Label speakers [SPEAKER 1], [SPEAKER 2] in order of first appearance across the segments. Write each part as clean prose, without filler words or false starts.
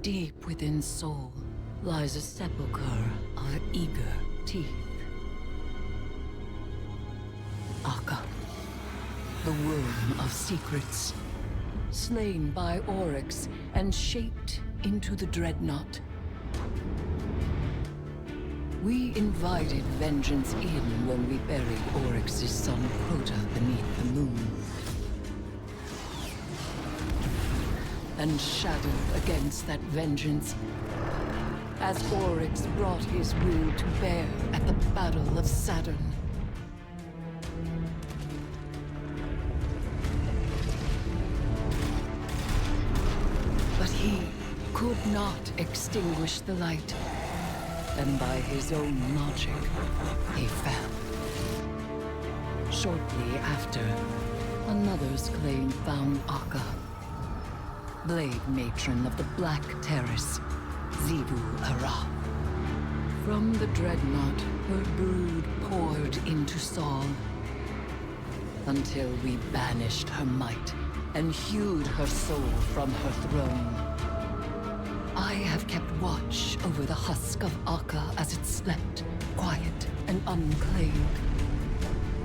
[SPEAKER 1] Deep within Soul lies a sepulchre of eager teeth. Akka, the womb of secrets, slain by Oryx and shaped into the Dreadnought. We invited vengeance in when we buried Oryx's son Crota beneath the moon. And shadowed against that vengeance as Oryx brought his will to bear at the Battle of Saturn. But he could not extinguish the light, and by his own logic, he fell. Shortly after, another's claim found Akka, Blade Matron of the Black Terrace, Xivu Arath. From the Dreadnought, her brood poured into Saul, until we banished her might and hewed her soul from her throne. I have kept watch over the husk of Akka as it slept, quiet and unclaimed.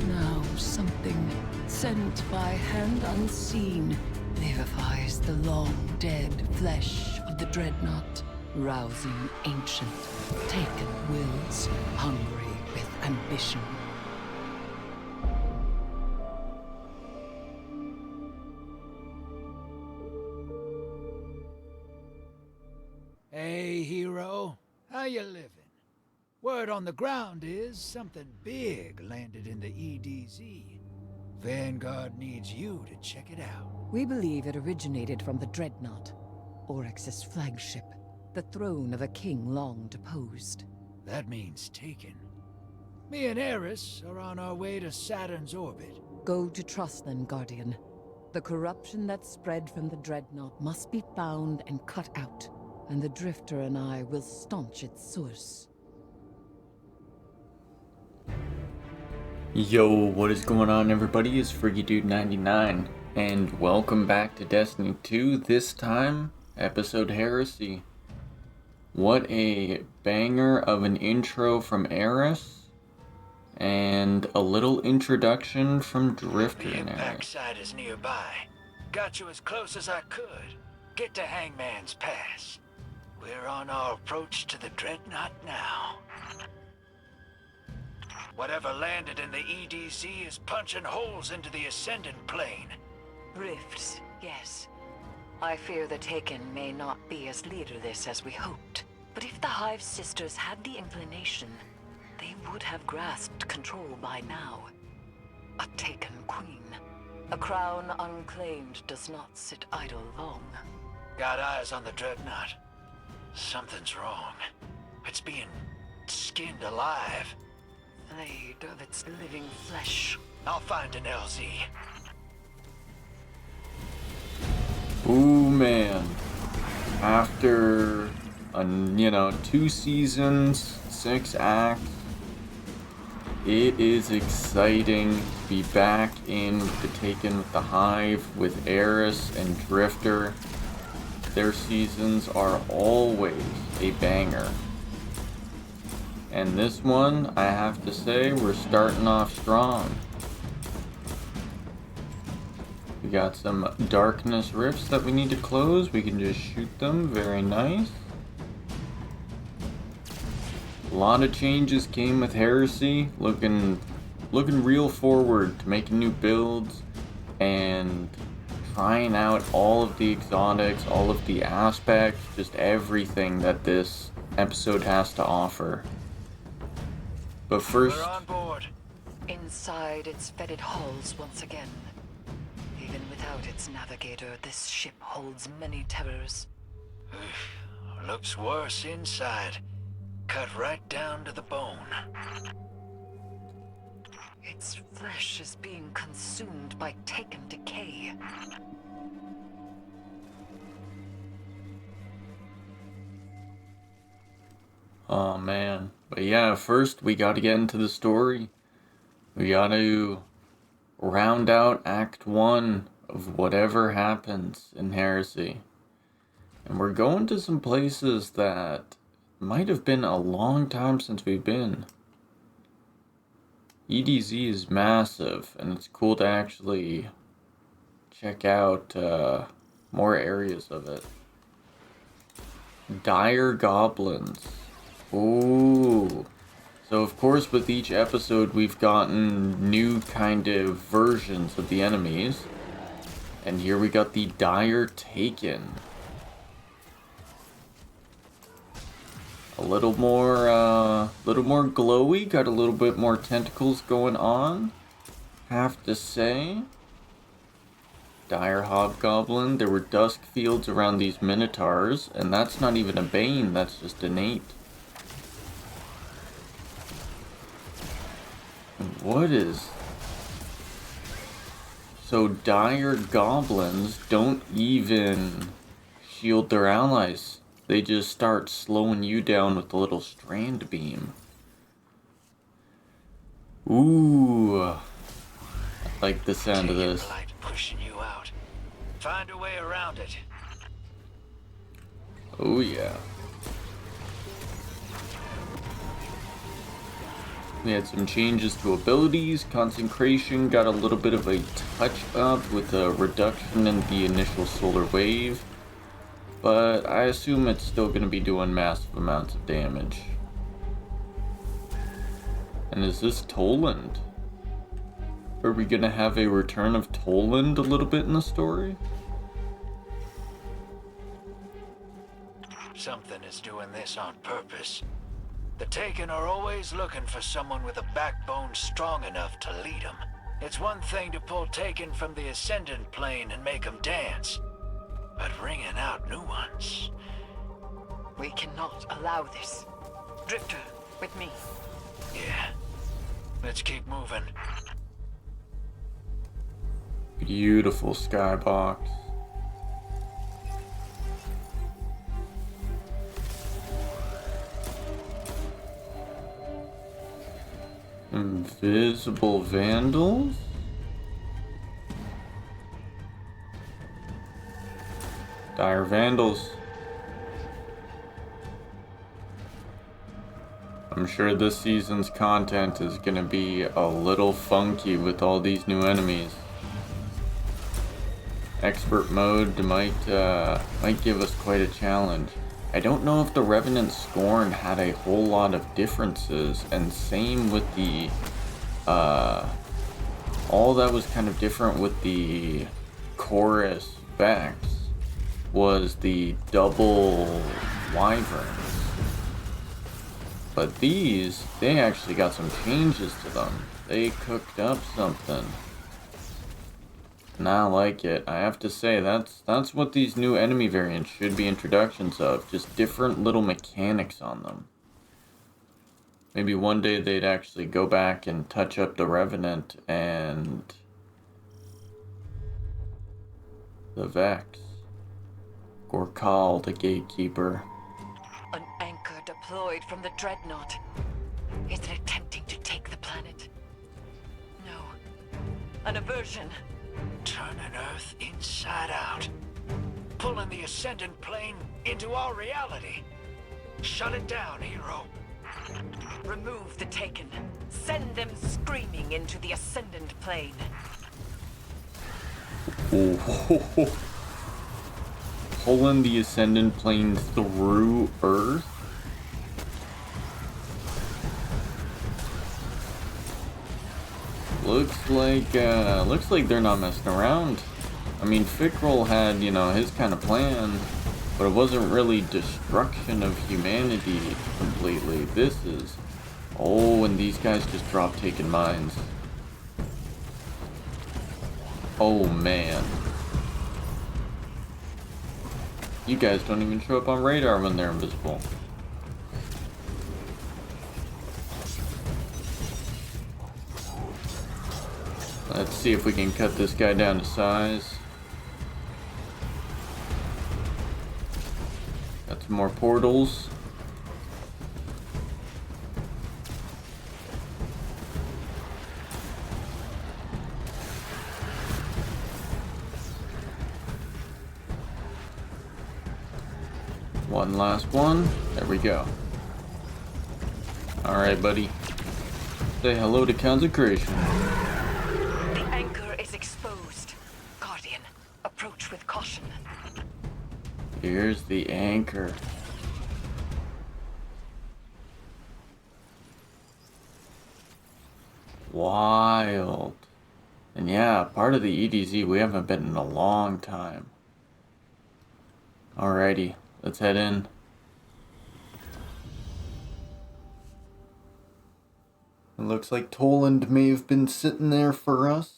[SPEAKER 1] Now something, sent by hand unseen, vivifies the long-dead flesh of the Dreadnought, rousing ancient, taken wills, hungry with ambition.
[SPEAKER 2] Hey, hero. How you living? Word on the ground is something big landed in the EDZ. Vanguard needs you to check it out.
[SPEAKER 1] We believe it originated from the Dreadnought, Oryx's flagship, the throne of a king long deposed.
[SPEAKER 2] That means taken. Me and Eris are on our way to Saturn's orbit.
[SPEAKER 1] Go to Trustland, Guardian. The corruption that spread from the Dreadnought must be found and cut out, and the Drifter and I will staunch its source.
[SPEAKER 3] Yo, what is going on, everybody? It's FreakyDude99, and welcome back to Destiny 2, this time, episode Heresy. What a banger of an intro from Eris, and a little introduction from Drifter
[SPEAKER 2] The
[SPEAKER 3] and Eris.
[SPEAKER 2] impact site is nearby. Got you as close as I could. Get to Hangman's Pass. We're on our approach to the Dreadnought now. Whatever landed in the EDZ is punching holes into the Ascendant Plane.
[SPEAKER 1] Rifts, yes. I fear the Taken may not be as leaderless as we hoped. But if the Hive Sisters had the inclination, they would have grasped control by now. A Taken Queen. A crown unclaimed does not sit idle long.
[SPEAKER 2] Got eyes on the Dreadnought. Something's wrong. It's being skinned alive.
[SPEAKER 1] Flayed of its living flesh.
[SPEAKER 2] I'll find an LZ.
[SPEAKER 3] Ooh, man. After, 2 seasons, 6 acts, it is exciting to be back in the Taken with the Hive with Eris and Drifter. Their seasons are always a banger. And this one, I have to say, we're starting off strong. We got some darkness rifts that we need to close. We can just shoot them. Very nice. A lot of changes came with Heresy. Looking real forward to making new builds and trying out all of the exotics, all of the aspects, just everything that this episode has to offer. But first,
[SPEAKER 2] We're on board.
[SPEAKER 1] Inside its fetid halls once again. Even without its navigator, this ship holds many terrors.
[SPEAKER 2] Looks worse inside. Cut right down to the bone.
[SPEAKER 1] Its flesh is being consumed by Taken decay.
[SPEAKER 3] oh man. But yeah, first we gotta get into the story. We gotta round out Act 1 of whatever happens in Heresy. And we're going to some places that might have been a long time since we've been. EDZ is massive, and it's cool to actually check out more areas of it. Dire Goblins. Ooh. So of course with each episode we've gotten new kind of versions of the enemies. And here we got the Dire Taken. A little more glowy, got a little bit more tentacles going on, have to say. Dire Hobgoblin, there were dusk fields around these Minotaurs, and that's not even a Bane, that's just innate. What is... So Dire Goblins don't even shield their allies. They just start slowing you down with a little strand beam. Ooh. I like the sound of this.
[SPEAKER 2] Pushing you out. Find a way around it.
[SPEAKER 3] Oh yeah. We had some changes to abilities. Concentration got a little bit of a touch up with a reduction in the initial solar wave. But I assume it's still going to be doing massive amounts of damage. And is this Toland? Are we going to have a return of Toland a little bit in the story?
[SPEAKER 2] Something is doing this on purpose. The Taken are always looking for someone with a backbone strong enough to lead them. It's one thing to pull Taken from the Ascendant Plane and make them dance. But ringing out new ones...
[SPEAKER 4] We cannot allow this. Drifter, with me.
[SPEAKER 2] Yeah. Let's keep moving.
[SPEAKER 3] Beautiful skybox. Invisible Vandals? Dire Vandals. I'm sure this season's content is gonna be a little funky with all these new enemies. Expert mode might give us quite a challenge. I don't know if the Revenant Scorn had a whole lot of differences, and same with the all that was kind of different with the Chorus Vex was the double Wyverns. But these, they actually got some changes to them. They cooked up something. And I like it. I have to say, that's what these new enemy variants should be introductions of. Just different little mechanics on them. Maybe one day they'd actually go back and touch up the Revenant and the Vex. Gorkal, the Gatekeeper.
[SPEAKER 4] An anchor deployed from the Dreadnought. Is it attempting to take the planet? No. An aversion.
[SPEAKER 2] Turning Earth inside out. Pulling the Ascendant Plane into our reality. Shut it down, hero.
[SPEAKER 4] Remove the Taken. Send them screaming into the Ascendant Plane.
[SPEAKER 3] Oh. Pulling the Ascendant Plane through Earth? Looks like they're not messing around. I mean, Fickrell had, his kind of plan, but it wasn't really destruction of humanity completely. This is... Oh, and these guys just drop Taken mines. Oh, man. You guys don't even show up on radar when they're invisible. Let's see if we can cut this guy down to size. Got some more portals. One last one. There we go. Alright, buddy. Say hello to consecration.
[SPEAKER 4] The anchor is exposed. Guardian, approach with caution.
[SPEAKER 3] Here's the anchor. Wild. And yeah, part of the EDZ we haven't been in a long time. Alrighty, let's head in. It looks like Toland may have been sitting there for us.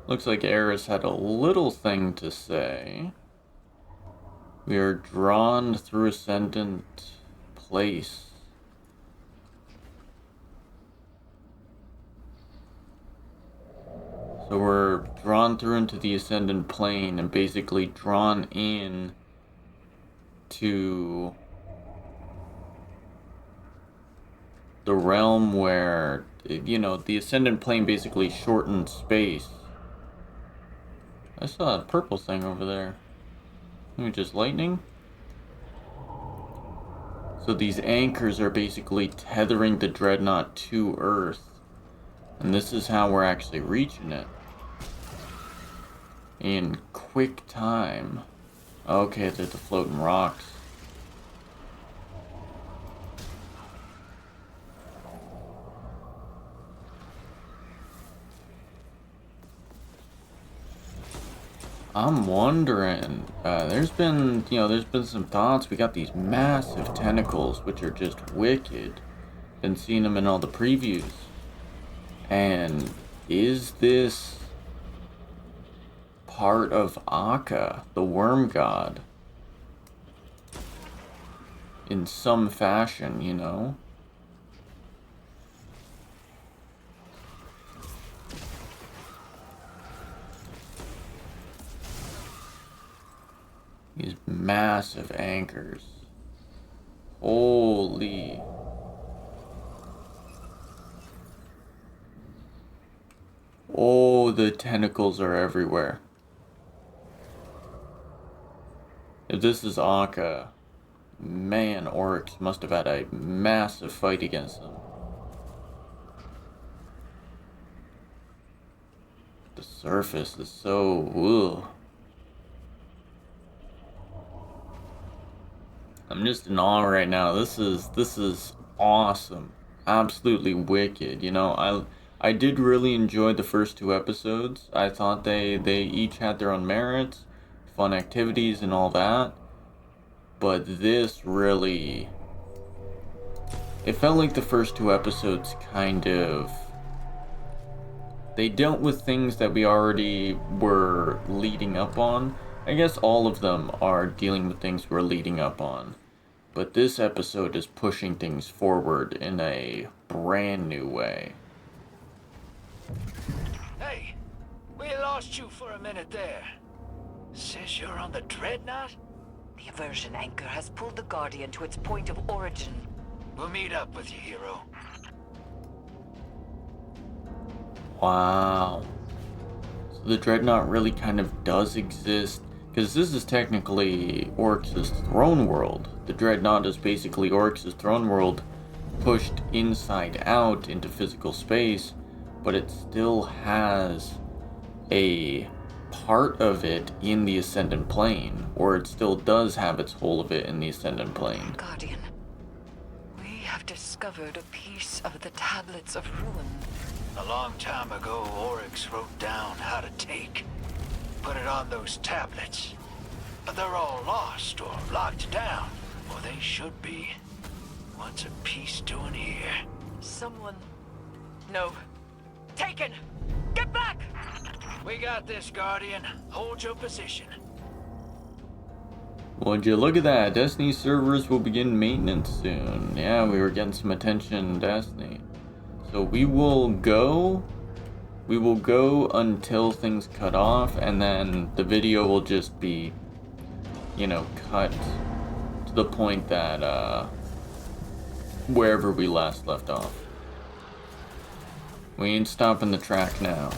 [SPEAKER 3] Looks like Eris had a little thing to say. We are drawn through Ascendant Place. So we're drawn through into the Ascendant Plane and basically drawn in to the realm where, you know, the Ascendant Plane basically shortens space. I saw a purple thing over there. Maybe just lightning? So these anchors are basically tethering the Dreadnought to Earth. And this is how we're actually reaching it. In quick time. Okay, they're the floating rocks. I'm wondering, there's been some thoughts. We got these massive tentacles, which are just wicked. Been seeing them in all the previews. And is this part of Akka, the worm god? In some fashion, you know? These massive anchors. Holy. Oh, the tentacles are everywhere. If this is Akka, man, Oryx must have had a massive fight against them. The surface is so... ugh. I'm just in awe right now. This is awesome. Absolutely wicked. You know, I did really enjoy the first two episodes. I thought they each had their own merits, fun activities and all that. But this really... it felt like the first two episodes kind of... they dealt with things that we already were leading up on. I guess all of them are dealing with things we're leading up on. But this episode is pushing things forward in a brand new way.
[SPEAKER 2] Hey, we lost you for a minute there. Says you're on the Dreadnought?
[SPEAKER 4] The aversion anchor has pulled the Guardian to its point of origin.
[SPEAKER 2] We'll meet up with you, hero.
[SPEAKER 3] Wow. So the Dreadnought really kind of does exist. Because this is technically Oryx's throne world. The Dreadnought is basically Oryx's throne world pushed inside out into physical space, but it still has a part of it in the Ascendant Plane, or it still does have its whole of it in the Ascendant Plane.
[SPEAKER 4] Guardian, we have discovered a piece of the Tablets of Ruin.
[SPEAKER 2] A long time ago, Oryx wrote down how to take. Put it on those tablets. But they're all lost or locked down. Or they should be. What's a piece doing here?
[SPEAKER 4] Someone... no. Taken! Get back!
[SPEAKER 2] We got this, Guardian. Hold your position.
[SPEAKER 3] Would you look at that? Destiny servers will begin maintenance soon. Yeah, we were getting some attention in Destiny. So we will go until things cut off, and then the video will just be, you know, cut to the point that wherever we last left off. We ain't stopping the track now.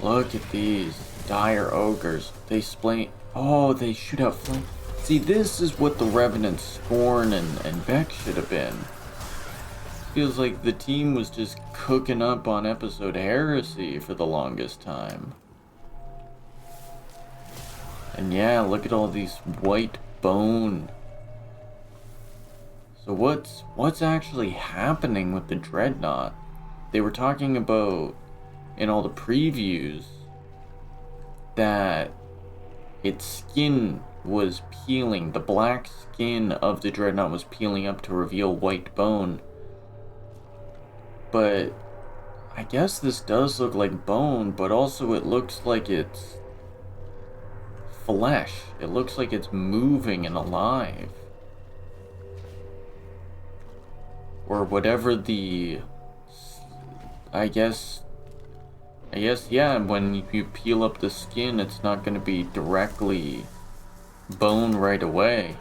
[SPEAKER 3] Look at these dire ogres. They splain. Oh, they shoot out flame. See, this is what the Revenant Scorn and Beck should have been. Feels like the team was just cooking up on episode Heresy for the longest time. And yeah, look at all these white bone. So what's actually happening with the Dreadnought? They were talking about in all the previews that its skin was peeling. The black skin of the Dreadnought was peeling up to reveal white bone. But I guess this does look like bone, but also it looks like it's flesh. It looks like it's moving and alive. Or whatever the... I guess, yeah, when you peel up the skin, it's not going to be directly bone right away.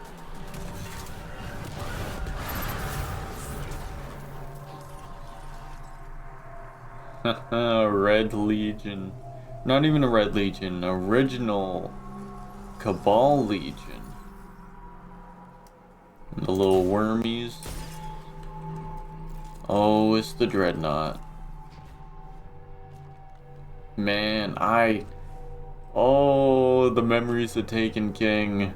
[SPEAKER 3] Red Legion. Not even a Red Legion, original Cabal Legion. The little wormies. Oh, it's the Dreadnought. Man, oh, the memories of Taken King.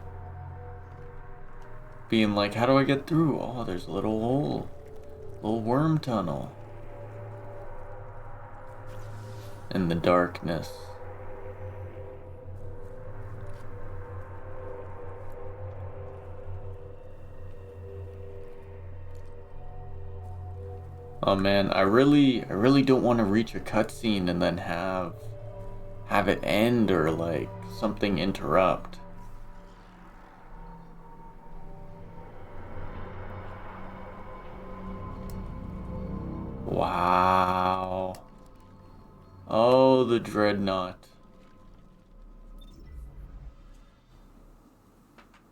[SPEAKER 3] Being like, how do I get through? Oh, there's a little hole. Little worm tunnel. In the darkness. Oh man, I really don't want to reach a cutscene and then have it end or like something interrupt. Wow. Oh, the Dreadnought.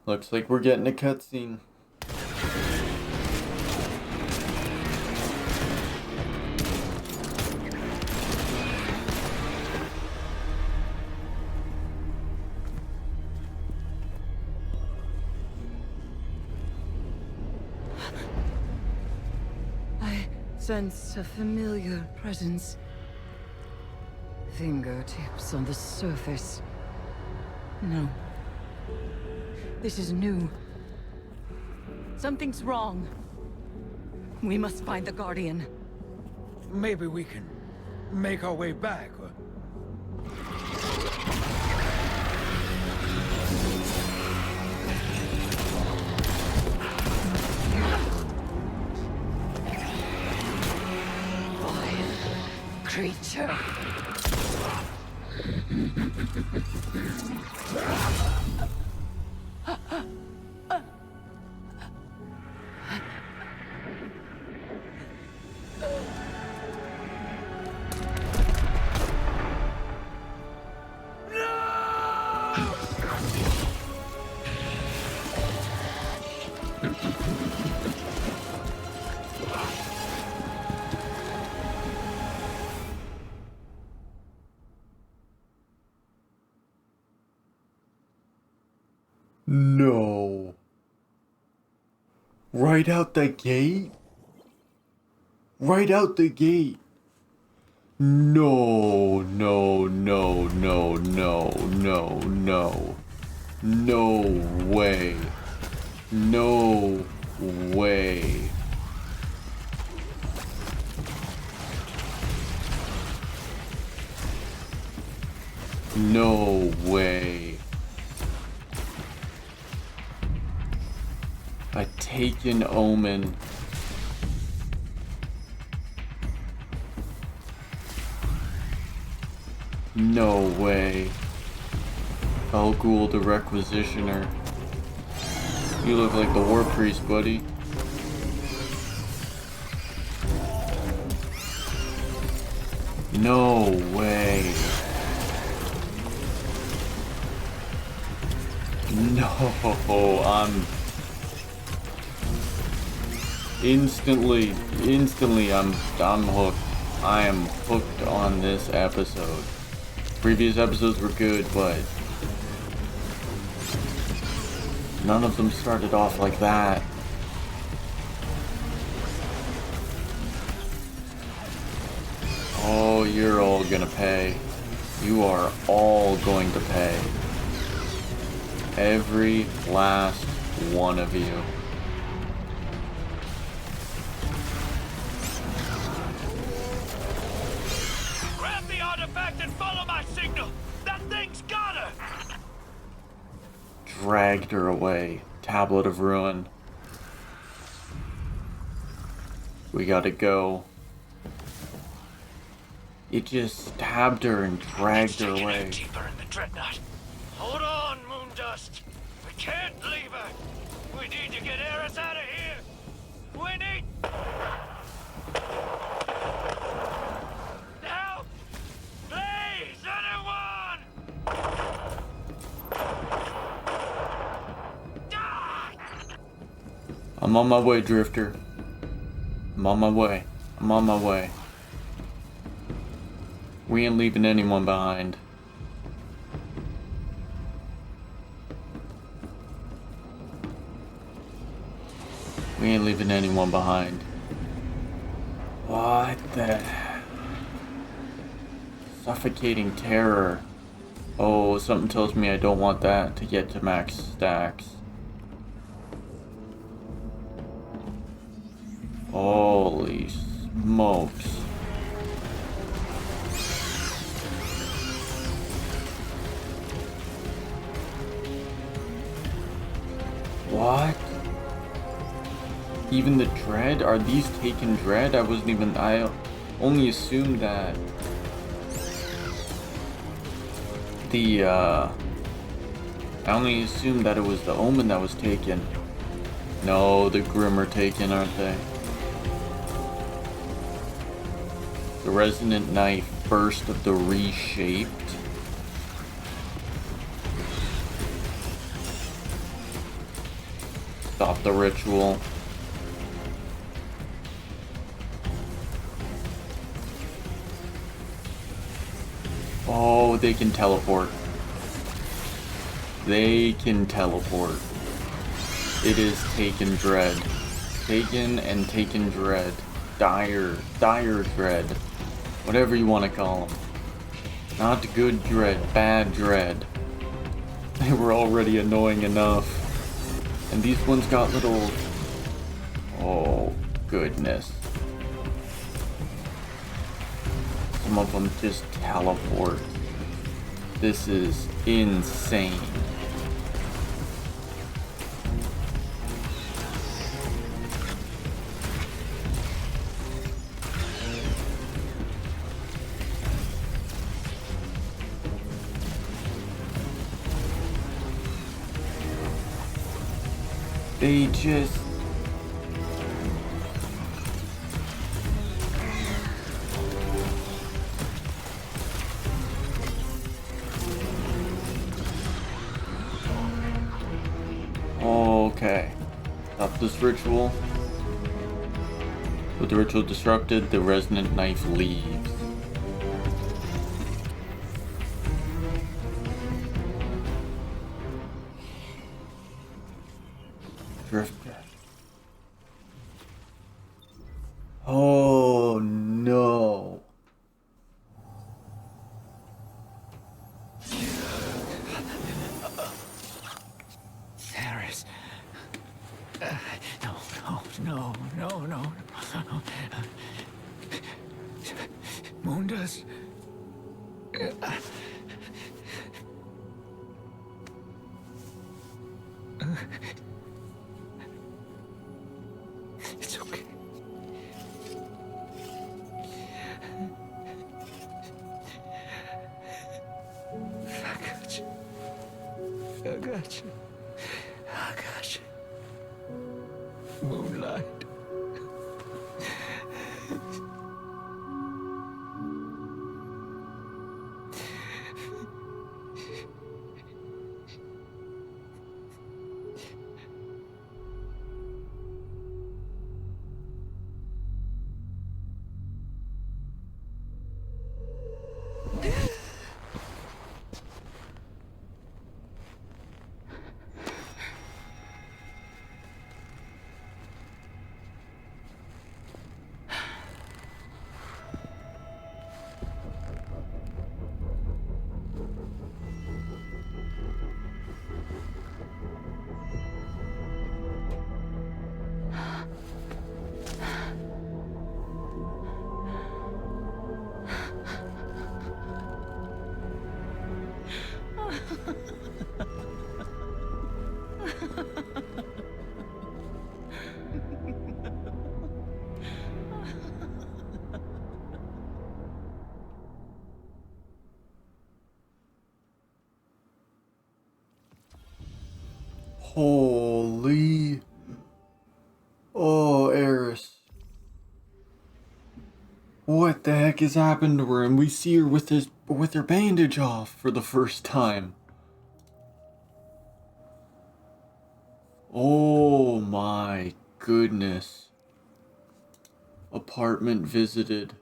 [SPEAKER 3] Looks like we're getting a cutscene.
[SPEAKER 1] Sense a familiar presence. Fingertips on the surface. No. This is new. Something's wrong. We must find the Guardian.
[SPEAKER 2] Maybe we can make our way back.
[SPEAKER 1] Creature.
[SPEAKER 3] No. Right out the gate? Right out the gate. No, no, no, no, no, no, no. No way. No way. No way. A taken omen. No way. Elgul the Requisitioner. You look like the War Priest, buddy. No way. No, Instantly, I'm hooked. I am hooked on this episode. Previous episodes were good, but none of them started off like that. Oh, you're all gonna pay. You are all going to pay. Every last one of you.
[SPEAKER 2] Grab the artifact and follow my signal! That thing's got her!
[SPEAKER 3] Dragged her away. Tablet of Ruin. We gotta go. It just stabbed her and dragged her away.
[SPEAKER 2] Deeper in the Dreadnought. Hold on, Moondust. We can't leave her. We need to get Eris out of here. We need... Help! Please, anyone! Ah!
[SPEAKER 3] I'm on my way, Drifter. I'm on my way. I'm on my way. We ain't leaving anyone behind. We ain't leaving anyone behind. What the... Suffocating terror. Oh, something tells me I don't want that to get to max stacks. Holy smokes. What? Even the Dread? Are these taken Dread? I only assumed that I only assumed that it was the Omen that was taken. No, the Grim are taken, aren't they? The Resonant Knife, first of the Reshaped. Stop the ritual. Oh, they can teleport. They can teleport. It is Taken Dread. Taken and Taken Dread. Dire Dread. Whatever you want to call them. Not good Dread, bad Dread. They were already annoying enough. And these ones got little... Oh, goodness. Some of them just teleport. This is insane. They just... Okay. Stop this ritual. With the ritual disrupted, the Resonant Knife leaves. Drifter. Oh no.
[SPEAKER 2] Harris. No. Moondust. It's okay. I got you. Moonlight.
[SPEAKER 3] Holy. Oh, Eris. What the heck has happened to her? And we see her with her bandage off for the first time. Oh my goodness. Apartment visited.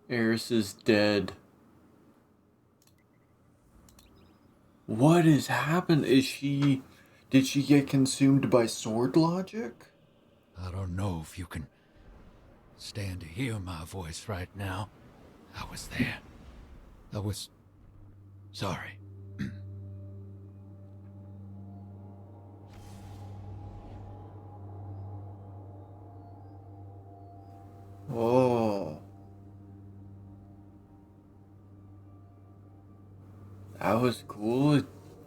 [SPEAKER 3] Eris is dead. What has happened? Did she get consumed by sword logic?
[SPEAKER 2] I don't know if you can stand to hear my voice right now. I was there. I was sorry.
[SPEAKER 3] Oh. That was cool.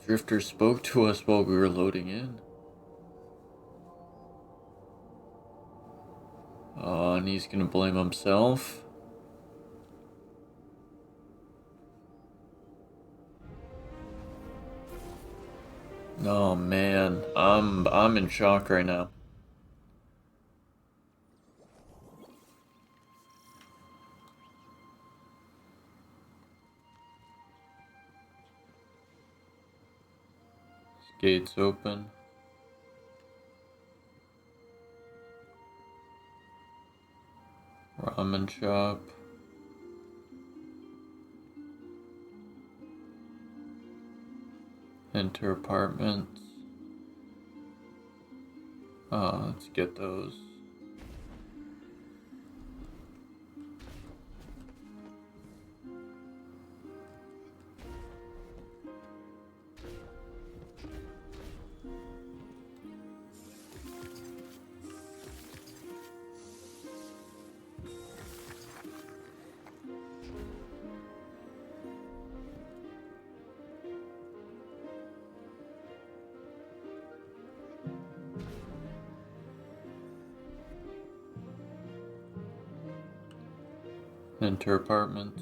[SPEAKER 3] Drifter spoke to us while we were loading in. Oh, and he's gonna blame himself. Oh man, I'm in shock right now. Gates open. Ramen shop. Enter apartments. Oh, let's get those. Enter apartments.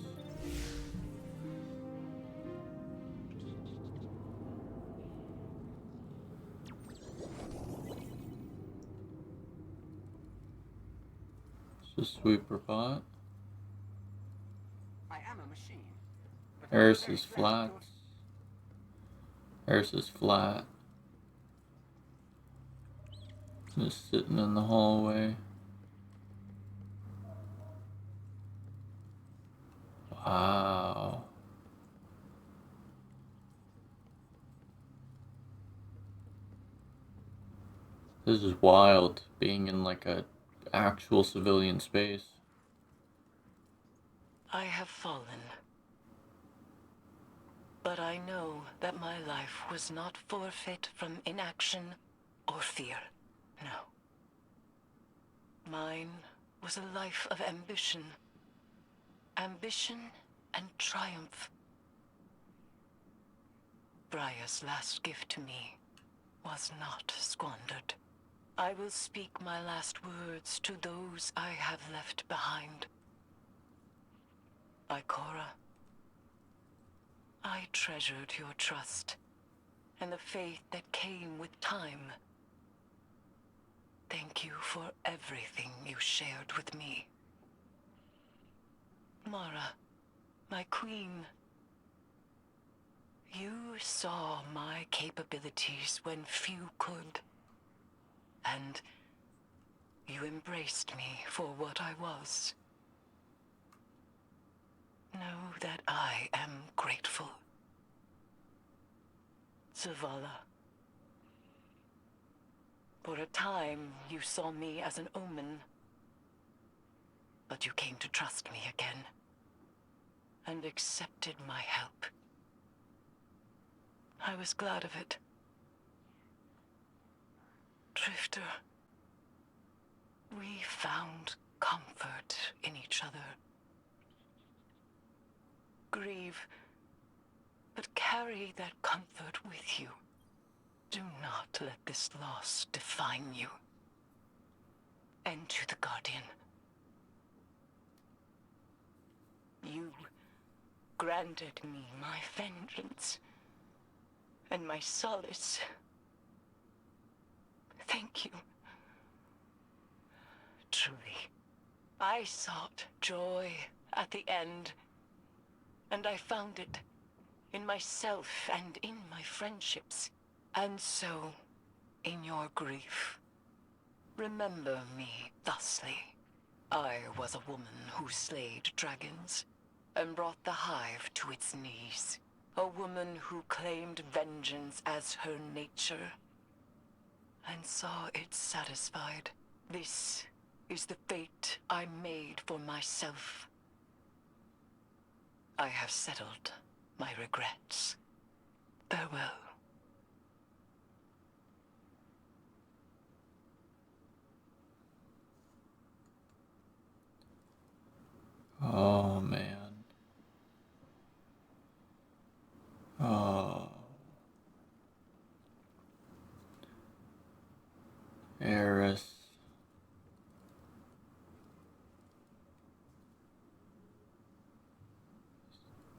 [SPEAKER 3] It's a sweeper pot.
[SPEAKER 5] I am a machine.
[SPEAKER 3] Eris is flat. Eris is flat. Just sitting in the hallway. Wow. This is wild, being in like a actual civilian space.
[SPEAKER 4] I have fallen. But I know that my life was not forfeit from inaction or fear. No. Mine was a life of ambition. Ambition and triumph. Briar's last gift to me was not squandered. I will speak my last words to those I have left behind. Ikora, I treasured your trust and the faith that came with time. Thank you for everything you shared with me. Mara, my queen, you saw my capabilities when few could, and you embraced me for what I was. Know that I am grateful. Zavala. For a time, you saw me as an omen. But you came to trust me again. And accepted my help. I was glad of it. Drifter. We found comfort in each other. Grieve, but carry that comfort with you. Do not let this loss define you. And to the Guardian. You granted me my vengeance, and my solace. Thank you. Truly, I sought joy at the end, and I found it in myself and in my friendships, and so in your grief. Remember me thusly. I was a woman who slayed dragons and brought the hive to its knees. A woman who claimed vengeance as her nature and saw it satisfied. This is the fate I made for myself. I have settled my regrets. Farewell.
[SPEAKER 3] Oh, man. Oh. Eris.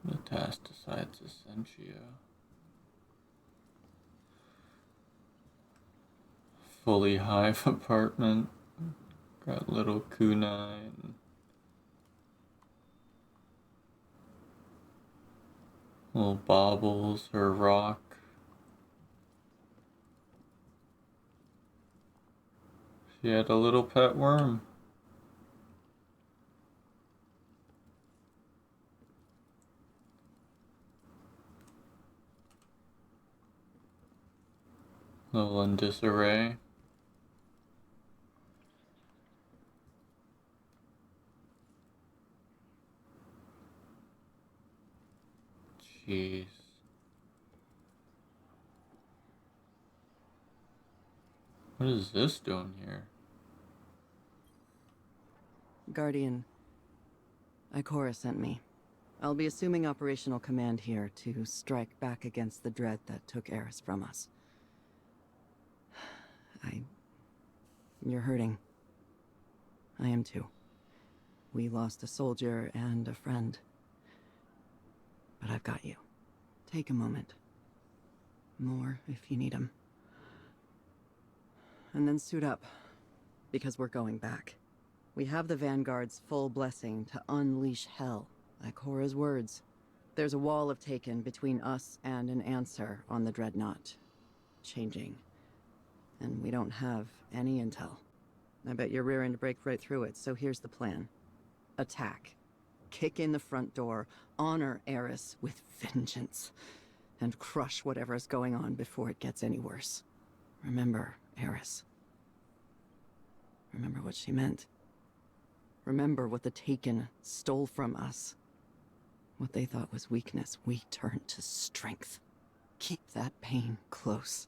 [SPEAKER 3] Metastasites Essentia. Fully hive apartment. Got little kunai and little baubles, her rock. She had a little pet worm. Little in disarray. Jeez. What is this doing here?
[SPEAKER 5] Guardian, Ikora sent me. I'll be assuming operational command here to strike back against the dread that took Eris from us. You're hurting. I am too. We lost a soldier and a friend. But I've got you. Take a moment. More if you need 'em. And then suit up, because we're going back. We have the Vanguard's full blessing to unleash hell, Ikora's words. There's a wall of Taken between us and an answer on the Dreadnought. Changing. And we don't have any intel. I bet you're rearing to break right through it, so here's the plan. Attack. Kick in the front door, honor Eris with vengeance, and crush whatever's going on before it gets any worse. Remember, Eris. Remember what she meant. Remember what the Taken stole from us. What they thought was weakness, we turned to strength. Keep that pain close.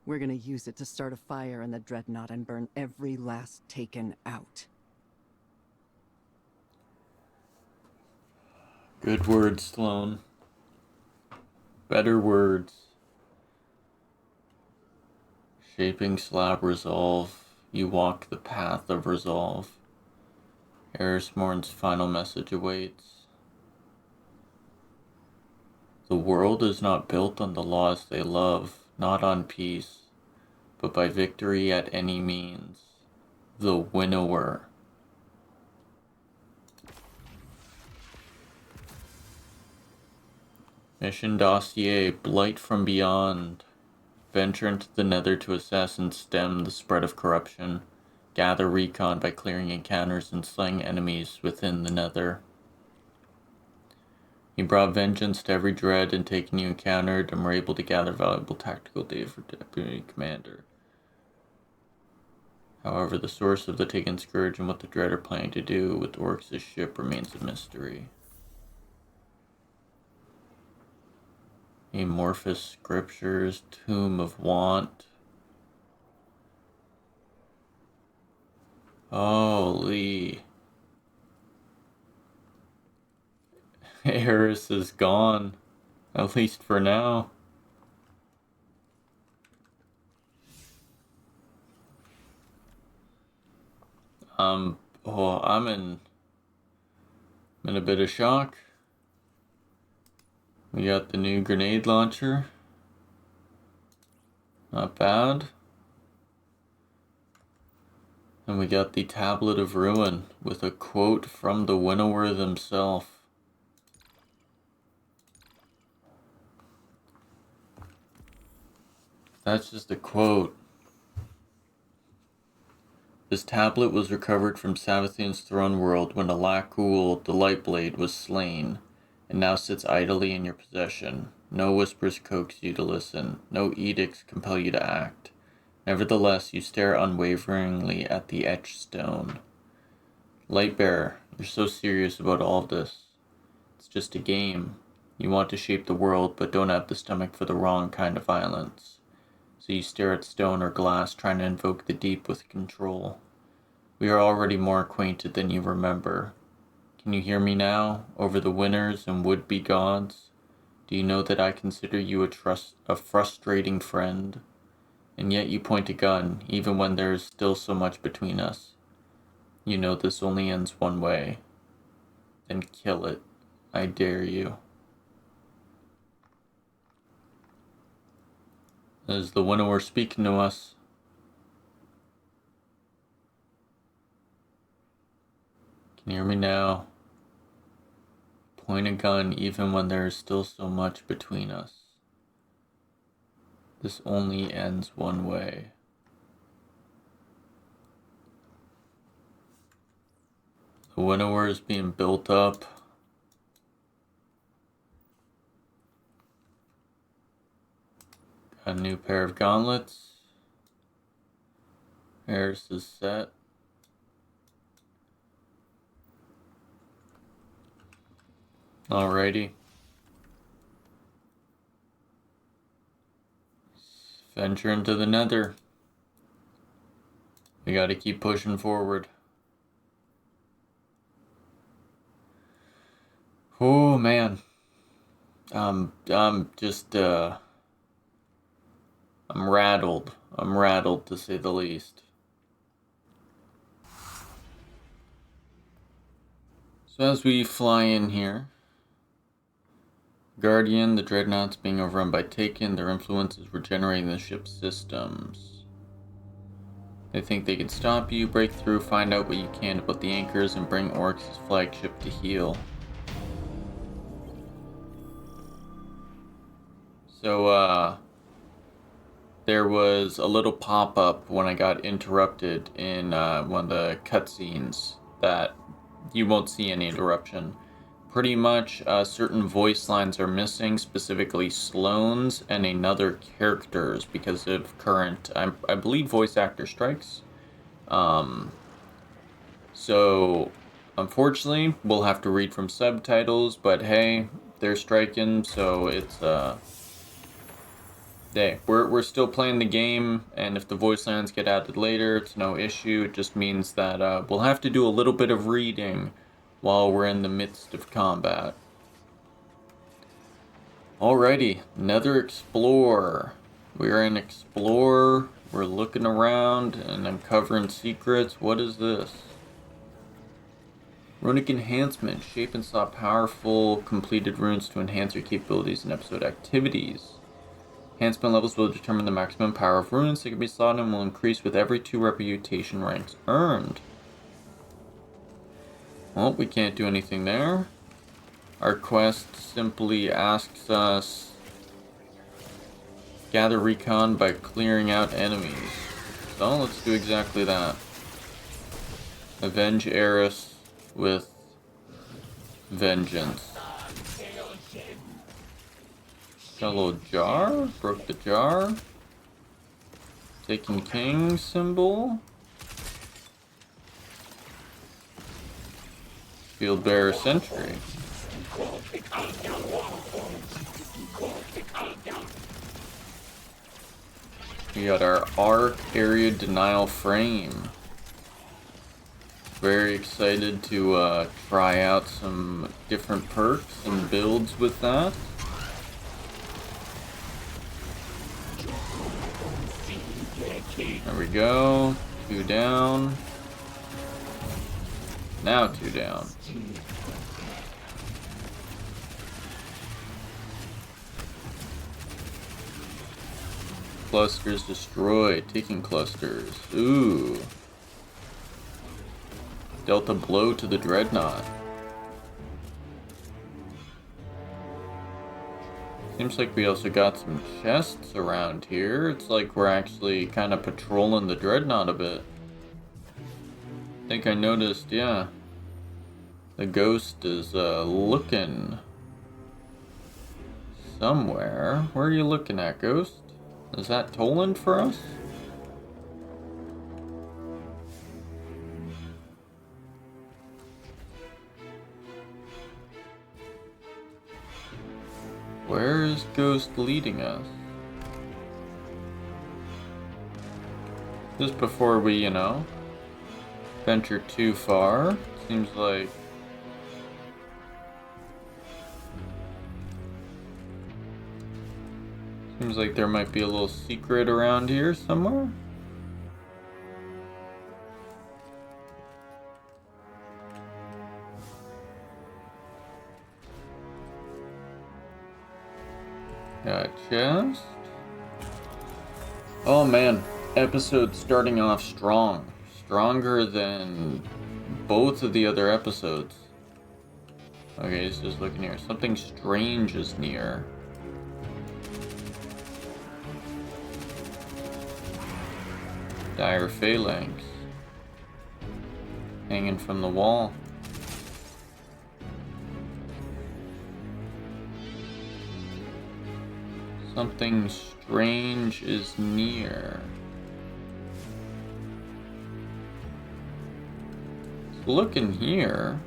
[SPEAKER 5] We're gonna use it to start a fire in the Dreadnought and burn every last Taken out.
[SPEAKER 3] Good words, Sloane. Better words. Shaping slab resolve, you walk the path of resolve. Eris Morn's final message awaits. The world is not built on the laws they love, not on peace, but by victory at any means. The winnower. Mission Dossier, Blight from Beyond. Venture into the Nether to assess and stem the spread of corruption. Gather recon by clearing encounters and slaying enemies within the Nether. You brought vengeance to every dread and Taken you encountered, and were able to gather valuable tactical data for Deputy Commander. However, the source of the Taken Scourge and what the Dread are planning to do with Oryx's ship remains a mystery. Amorphous Scriptures, Tomb of Want. Holy. Eris is gone. At least for now. I'm in a bit of shock. We got the new grenade launcher. Not bad. And we got the Tablet of Ruin with a quote from the winnower himself. That's just a quote. This tablet was recovered from Savathian's throne world when Alakul, the Lightblade, was slain, and now sits idly in your possession. No whispers coax you to listen, no edicts compel you to act. Nevertheless, you stare unwaveringly at the etched stone. Lightbearer, you're so serious about all of this. It's just a game. You want to shape the world, but don't have the stomach for the wrong kind of violence. So you stare at stone or glass, trying to invoke the deep with control. We are already more acquainted than you remember. Can you hear me now, over the winners and would-be gods? Do you know that I consider you a frustrating friend? And yet you point a gun, even when there is still so much between us. You know this only ends one way. Then kill it. I dare you. Is the winnower speaking to us? Can you hear me now? Point a gun even when there is still so much between us. This only ends one way. The winnower is being built up. Got a new pair of gauntlets. Heresy is set. Alrighty. Let's venture into the Nether. We gotta keep pushing forward. Oh man. I'm rattled. I'm rattled to say the least. So as we fly in here, Guardian, the Dreadnoughts being overrun by Taken, their influence is regenerating the ship's systems. They think they can stop you, break through, find out what you can about the anchors, and bring Oryx's flagship to heel. So, there was a little pop-up when I got interrupted in one of the cutscenes that you won't see any interruption. Pretty much certain voice lines are missing, specifically Sloane's and another character's because of current, I believe, voice actor strikes. So, unfortunately, we'll have to read from subtitles, but hey, they're striking, so it's, hey, we're still playing the game, and if the voice lines get added later, it's no issue. It just means that we'll have to do a little bit of reading while we're in the midst of combat. Alrighty, Nether Explorer. We're an explorer, we're looking around and uncovering secrets. What is this? Runic Enhancement. Shape and slot powerful completed runes to enhance your capabilities and episode activities. Enhancement levels will determine the maximum power of runes that can be slotted and will increase with every 2 reputation ranks earned. Well, we can't do anything there. Our quest simply asks us gather recon by clearing out enemies. So let's do exactly that. Avenge Eris with vengeance. Got a little jar. Broke the jar. Taken King symbol. Field Bearer Sentry. We got our Arc Area Denial Frame. Very excited to try out some different perks and builds with that. There we go. 2 down. Now 2 down. Clusters destroyed. Taking clusters. Ooh. Dealt a blow to the Dreadnought. Seems like we also got some chests around here. It's like we're actually kind of patrolling the Dreadnought a bit. I think I noticed, yeah. The ghost is looking somewhere. Where are you looking at, Ghost? Is that Toland for us? Where is Ghost leading us? Just before we, you know, venture too far. Seems like there might be a little secret around here somewhere. Got a chest. Oh man, episode starting off strong. Stronger than both of the other episodes. Okay, it's just looking here. Something strange is near. Dire phalanx. Hanging from the wall. Something strange is near. It's looking here,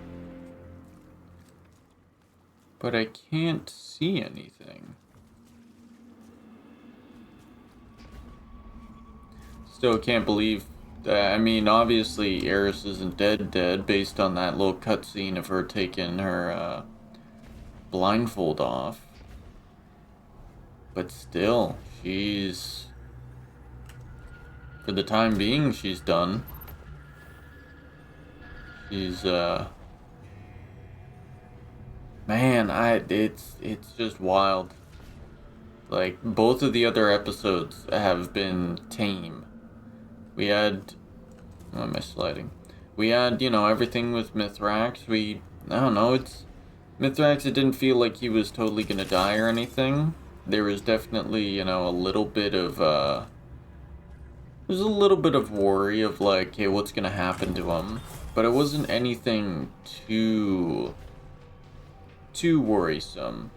[SPEAKER 3] but I can't see anything. Still can't believe that. I mean, obviously, Eris isn't dead based on that little cutscene of her taking her blindfold off. But still, she's, for the time being, she's done. She's, man, it's just wild. Like, both of the other episodes have been tame. We had, why am I sliding? We had, you know, everything with Mithrax. I don't know, Mithrax, it didn't feel like he was totally gonna die or anything. There was definitely, you know, a little bit of, there's a little bit of worry of like, hey, what's gonna happen to him? But it wasn't anything too worrisome.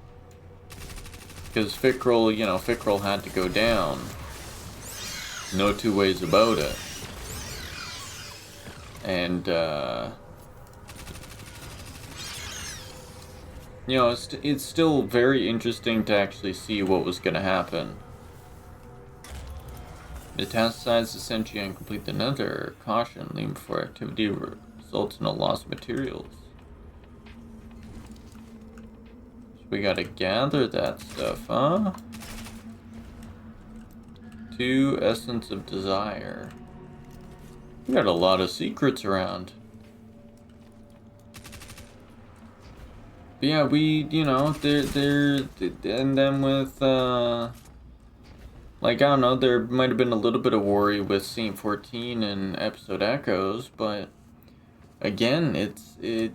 [SPEAKER 3] Because Fickrell, you know, Fickrell had to go down. No two ways about it. And, you know, it's still very interesting to actually see what was going to happen. Metastasize the Sentry and complete the Nether. Caution, lean before activity results in a loss of materials. So we gotta gather that stuff, huh? 2 Essence of Desire. We got a lot of secrets around. But yeah, we, you know, and then with, like, I don't know, there might have been a little bit of worry with Scene 14 and Episode Echoes, but again, the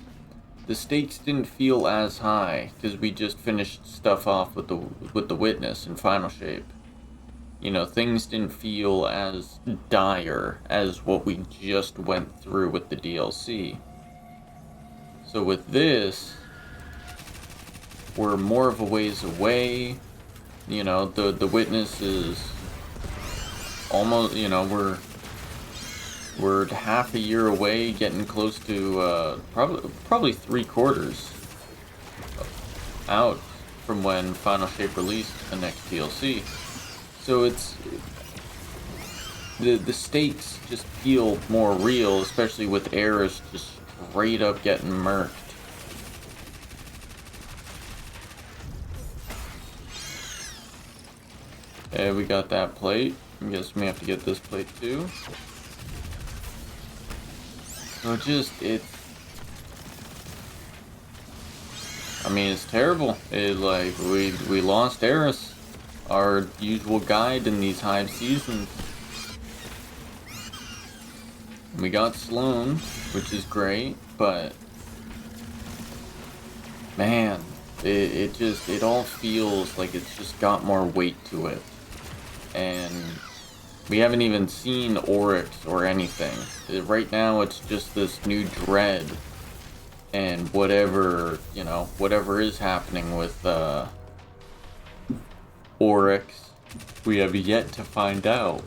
[SPEAKER 3] stakes didn't feel as high, because we just finished stuff off with the Witness and TheFinalShape. You know, things didn't feel as dire as what we just went through with the DLC. So with this, we're more of a ways away. You know, the Witness is almost, you know, we're half a year away, getting close to probably 3/4 out from when TheFinalShape released the next DLC. So it's the stakes just feel more real, especially with Eris just straight up getting murked. Okay, we got that plate. I guess we have to get this plate too. So I mean, it's terrible. We lost Eris. our usual guide in these hive seasons. We got Sloan, which is great, but man, it all feels like it's just got more weight to it. And we haven't even seen Oryx or anything. Right now it's just this new dread and whatever, you know, whatever is happening with Oryx, we have yet to find out.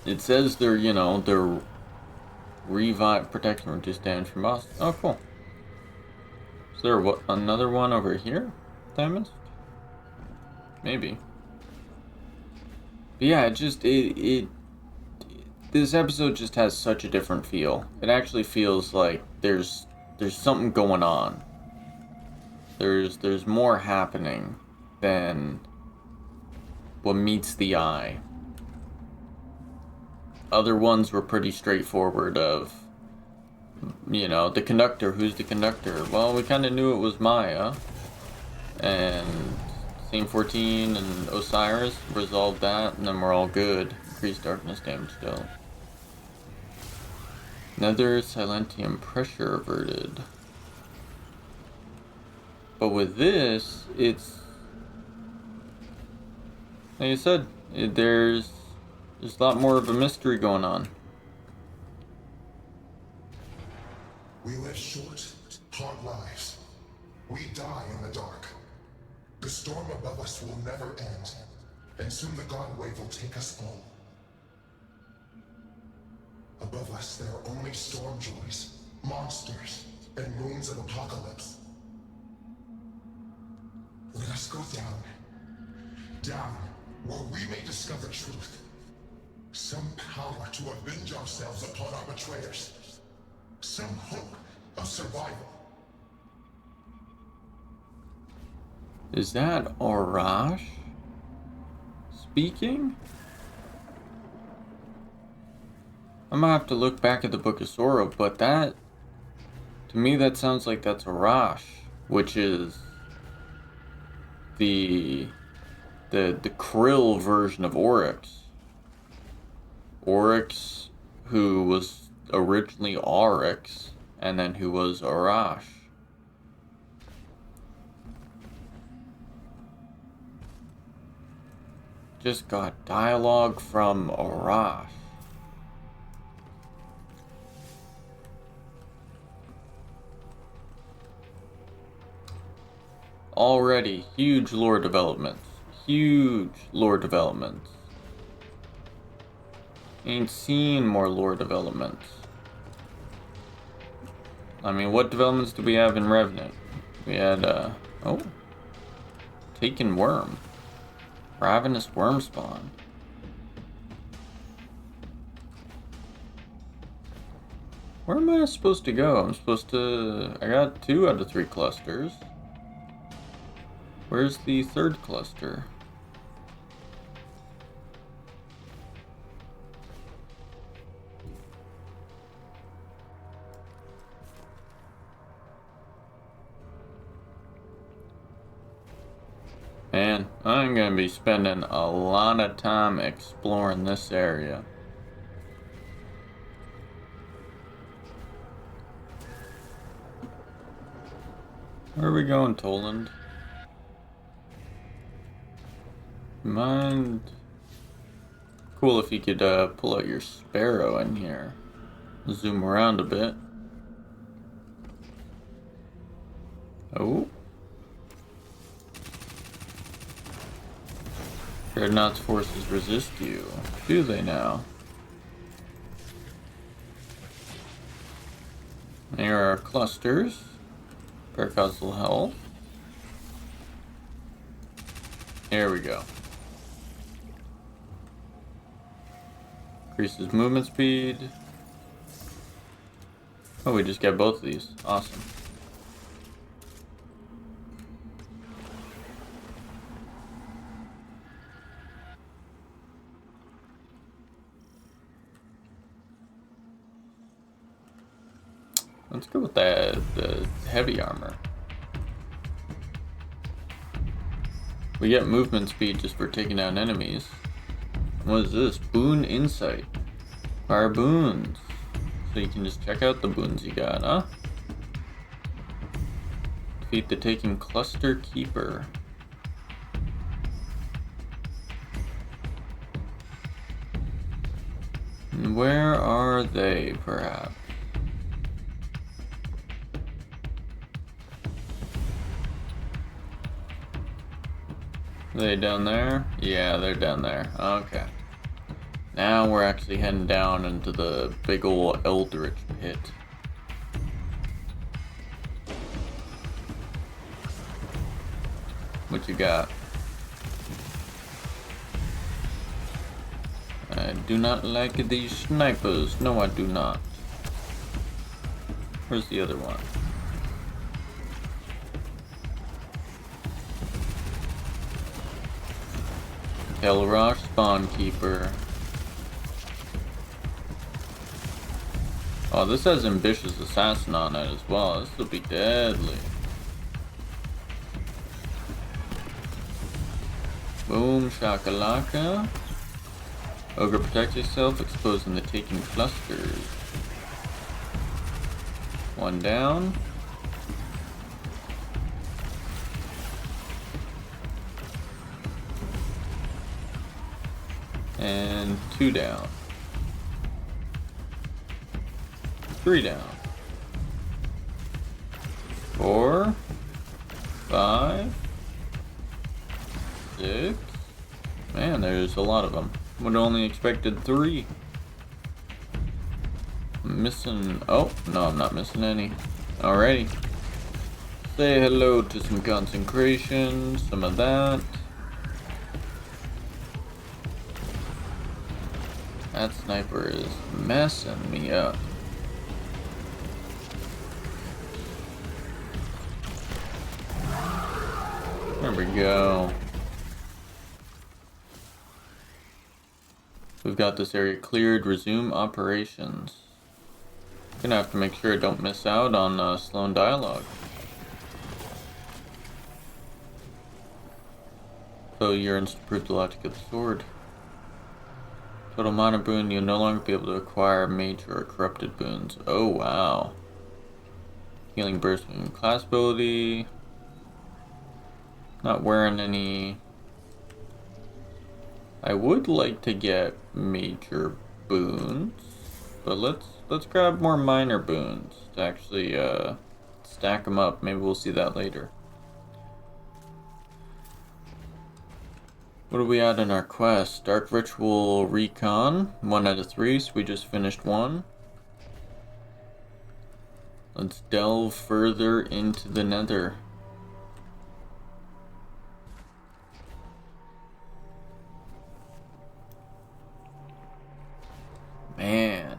[SPEAKER 3] It says they're, you know, they're revive protection, reduce damage from us. Oh, cool. Is there another one over here that I missed? Maybe. But yeah, this episode just has such a different feel. It actually feels like there's something going on. There's more happening than what meets the eye. Other ones were pretty straightforward of, you know, the conductor, who's the conductor? Well, we kind of knew it was Maya. And Theme 14 and Osiris resolved that, and then we're all good. Increased darkness damage still. Nether Silentium pressure averted. But with this, it's, like I said, there's a lot more of a mystery going on.
[SPEAKER 6] We live short, hard lives. We die in the dark. The storm above us will never end, and soon the God Wave will take us all. Above us, there are only storm joys, monsters, and moons of apocalypse. Let us go down, where we may discover truth. Some power to avenge ourselves upon our betrayers. Some hope of survival.
[SPEAKER 3] Is that Arash speaking? I'm gonna have to look back at the Book of Sorrow, but that, to me, that sounds like that's Arash, which is the Krill version of Oryx. Oryx, who was originally Oryx, and then who was Arash. Just got dialogue from Arash. Already, huge lore developments. Huge lore developments. Ain't seen more lore developments. I mean, what developments do we have in Revenant? We had, oh. Taken Worm. Ravenous Worm Spawn. Where am I supposed to go? I'm supposed to... I got 2 out of 3 clusters. Where's the 3rd cluster? Man, I'm gonna be spending a lot of time exploring this area. Where are we going, Toland? Mind? Cool if you could pull out your sparrow in here. Zoom around a bit. Oh. Dreadnought's forces resist you. Do they now? Here are clusters. Paracausal health. Here we go. Increases movement speed. Oh, we just got both of these. Awesome. Let's go with the heavy armor. We get movement speed just for taking down enemies. What is this? Boon Insight. Fire boons. So you can just check out the boons you got, huh? Defeat the Taken Cluster Keeper. And where are they, perhaps? Are they down there? Yeah, they're down there. Okay. Now we're actually heading down into the big ol' Eldritch pit. What you got? I do not like these snipers. No, I do not. Where's the other one? Elrosh Spawnkeeper. Oh, this has Ambitious Assassin on it as well. This will be deadly. Boom shakalaka. Ogre, protect yourself, exposing the Taken clusters. One down. And 2 down. 3 down. 4, 5, 6. Man, there's a lot of them. Would only expected 3. I'm missing. Oh, no, I'm not missing any. Alrighty. Say hello to some consecration, some of that. That sniper is messing me up. There we go. We've got this area cleared. Resume operations. Gonna have to make sure I don't miss out on Sloan dialogue. So yearns to prove the logic of the sword. Total mana boon, you'll no longer be able to acquire major or corrupted boons. Oh wow. Healing burst and class ability. Not wearing any. I would like to get major boons, but let's grab more minor boons to actually stack them up. Maybe we'll see that later. What are we at in our quest? Dark Ritual Recon, 1 out of 3, so we just finished 1. Let's delve further into the Nether. Man,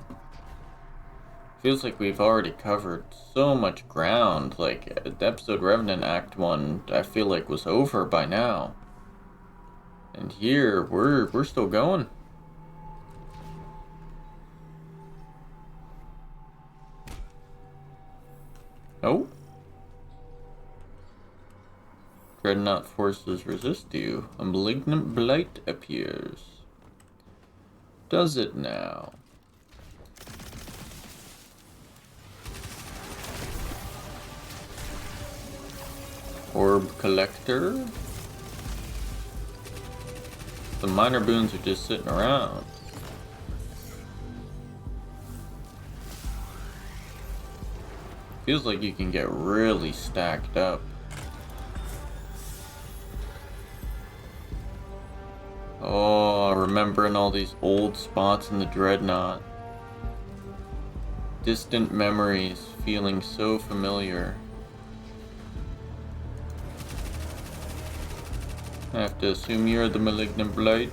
[SPEAKER 3] feels like we've already covered so much ground. Like, the episode Revenant Act 1, I feel like was over by now. And here, we're still going. Oh. Dreadnought forces resist you. A malignant blight appears. Does it now? Orb collector. The minor boons are just sitting around. Feels like you can get really stacked up. Oh, remembering all these old spots in the Dreadnought. Distant memories feeling so familiar. I have to assume you're the malignant blight.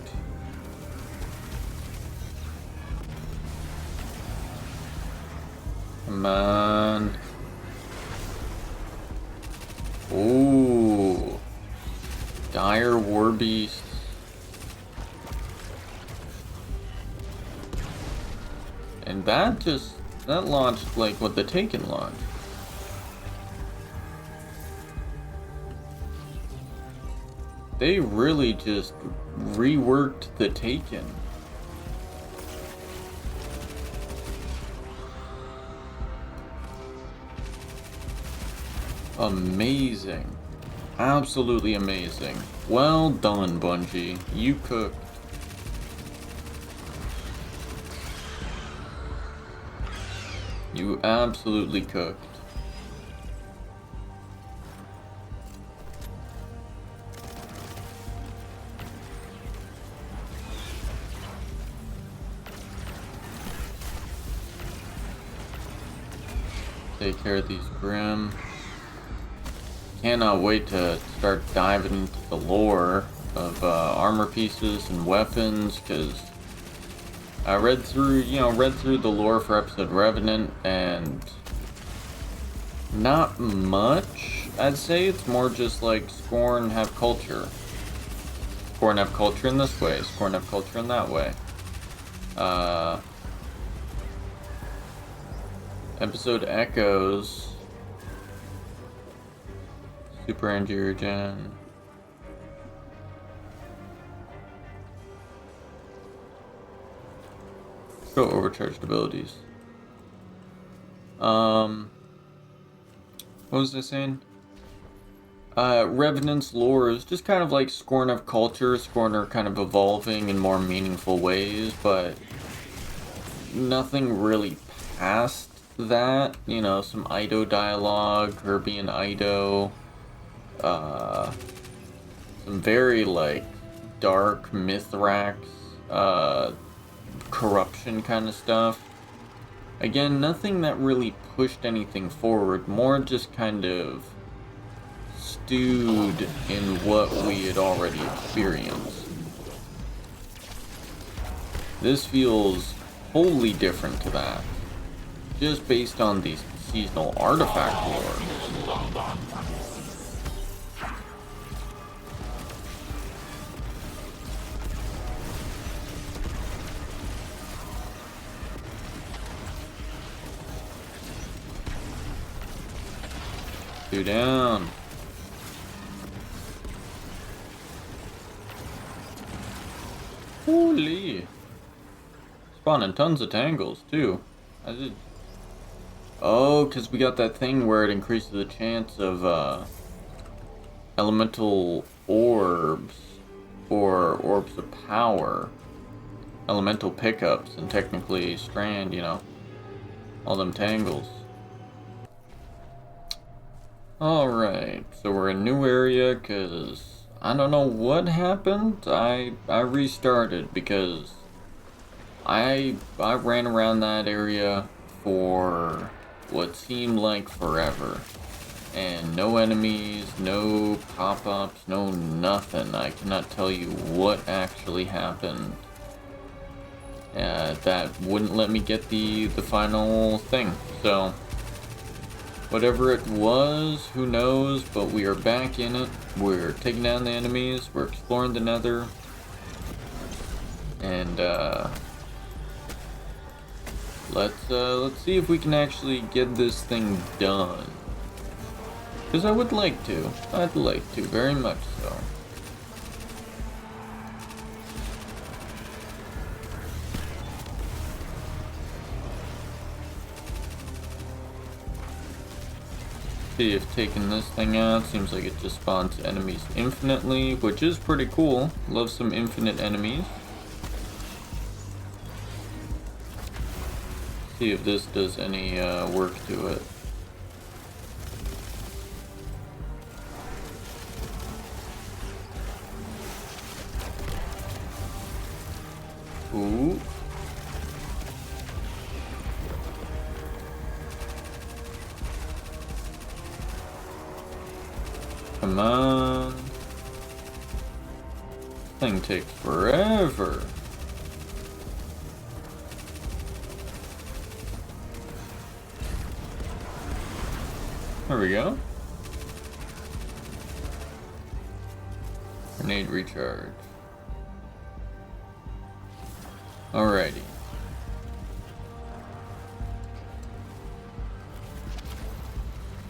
[SPEAKER 3] Come on. Ooh. Dire war beasts. And that launched like what the Taken launched. they really just reworked the Taken. Amazing. Absolutely amazing. Well done, Bungie. You cooked. You absolutely cooked. Take care of these Grim. Cannot wait to start diving into the lore of armor pieces and weapons, because I read through the lore for episode Revenant, and not much, I'd say. It's more just like Scorn have culture. Scorn have culture in this way, Scorn have culture in that way. Episode Echoes. Super Angier Gen. Go overcharged abilities. What was I saying? Revenant's lore is just kind of like Scorn of culture. Scorn are kind of evolving in more meaningful ways, but nothing really past that. You know, some Ido dialogue, her being Ido. Some very, like, dark Mithrax, corruption kind of stuff. Again, nothing that really pushed anything forward, more just kind of stewed in what we had already experienced. This feels wholly different to that, just based on the seasonal artifact lore. Two down. Holy. Spawning tons of tangles, too. Oh, because we got that thing where it increases the chance of, elemental orbs, or orbs of power. Elemental pickups, and technically strand, you know. All them tangles. Alright, so we're in a new area because I don't know what happened. I restarted because I ran around that area for what seemed like forever. And no enemies, no pop-ups, no nothing. I cannot tell you what actually happened. That wouldn't let me get the final thing, so whatever it was, who knows, but we are back in it. We're taking down the enemies, we're exploring the Nether, and let's see if we can actually get this thing done. Because I would like to. I'd like to, very much so. See if taking this thing out, seems like it just spawns enemies infinitely, which is pretty cool. Love some infinite enemies. See if this does any work to it. Ooh. Come on. Thing takes forever. There we go. Grenade recharge. Alrighty.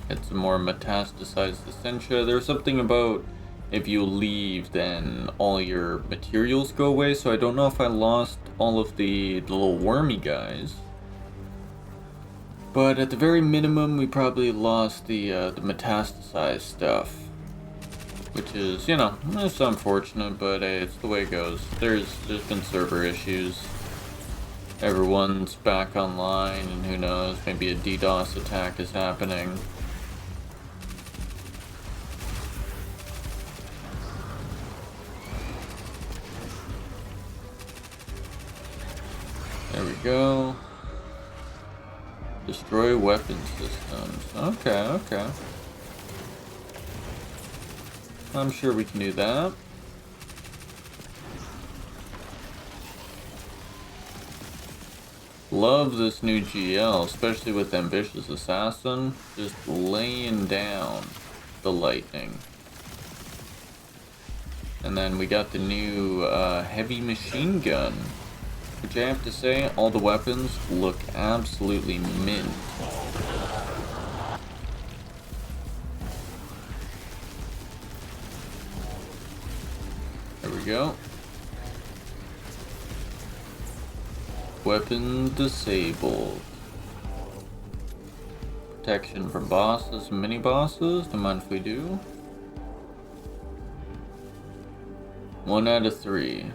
[SPEAKER 3] Get some more metastasized essentia. There's something about if you leave, then all your materials go away. So I don't know if I lost all of the little wormy guys. But at the very minimum, we probably lost the metastasized stuff. Which is, you know, it's unfortunate, but hey, it's the way it goes. There's been server issues. Everyone's back online, and who knows, maybe a DDoS attack is happening. There we go. Destroy weapon systems. Okay, okay. I'm sure we can do that. Love this new GL, especially with Ambitious Assassin, just laying down the lightning. And then we got the new heavy machine gun, which I have to say, all the weapons look absolutely mint. There we go. Weapon disabled. Protection from bosses and mini bosses. Don't mind if we do. 1 out of 3.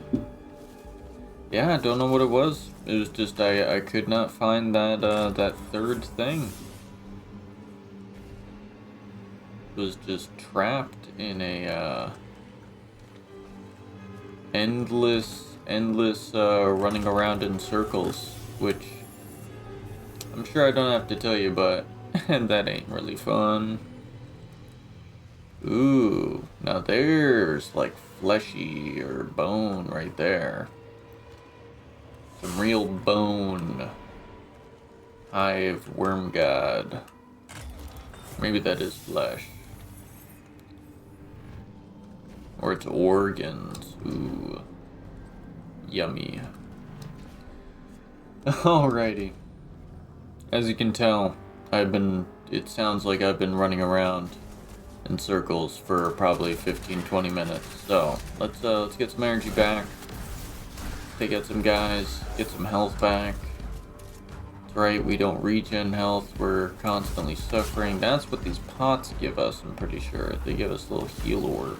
[SPEAKER 3] Yeah, I don't know what it was. It was just I could not find that that third thing. It was just trapped in a endless running around in circles, which I'm sure I don't have to tell you, but that ain't really fun. Ooh, now there's like fleshy or bone right there. Some real bone. Hive worm god. Maybe that is flesh. Or it's organs. Ooh. Yummy. Alrighty. As you can tell, it sounds like I've been running around in circles for probably 15-20 minutes. So, let's get some energy back. Take out some guys, get some health back. That's right, we don't regen health, we're constantly suffering. That's what these pots give us, I'm pretty sure. They give us little heal orbs.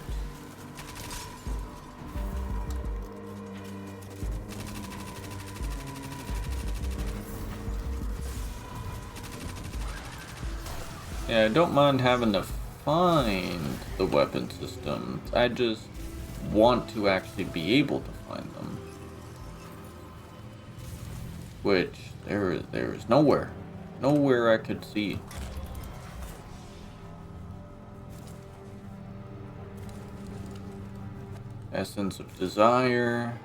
[SPEAKER 3] Yeah, I don't mind having to find the weapon systems. I just want to actually be able to find them. Which, there is nowhere. Nowhere I could see. Essence of Desire.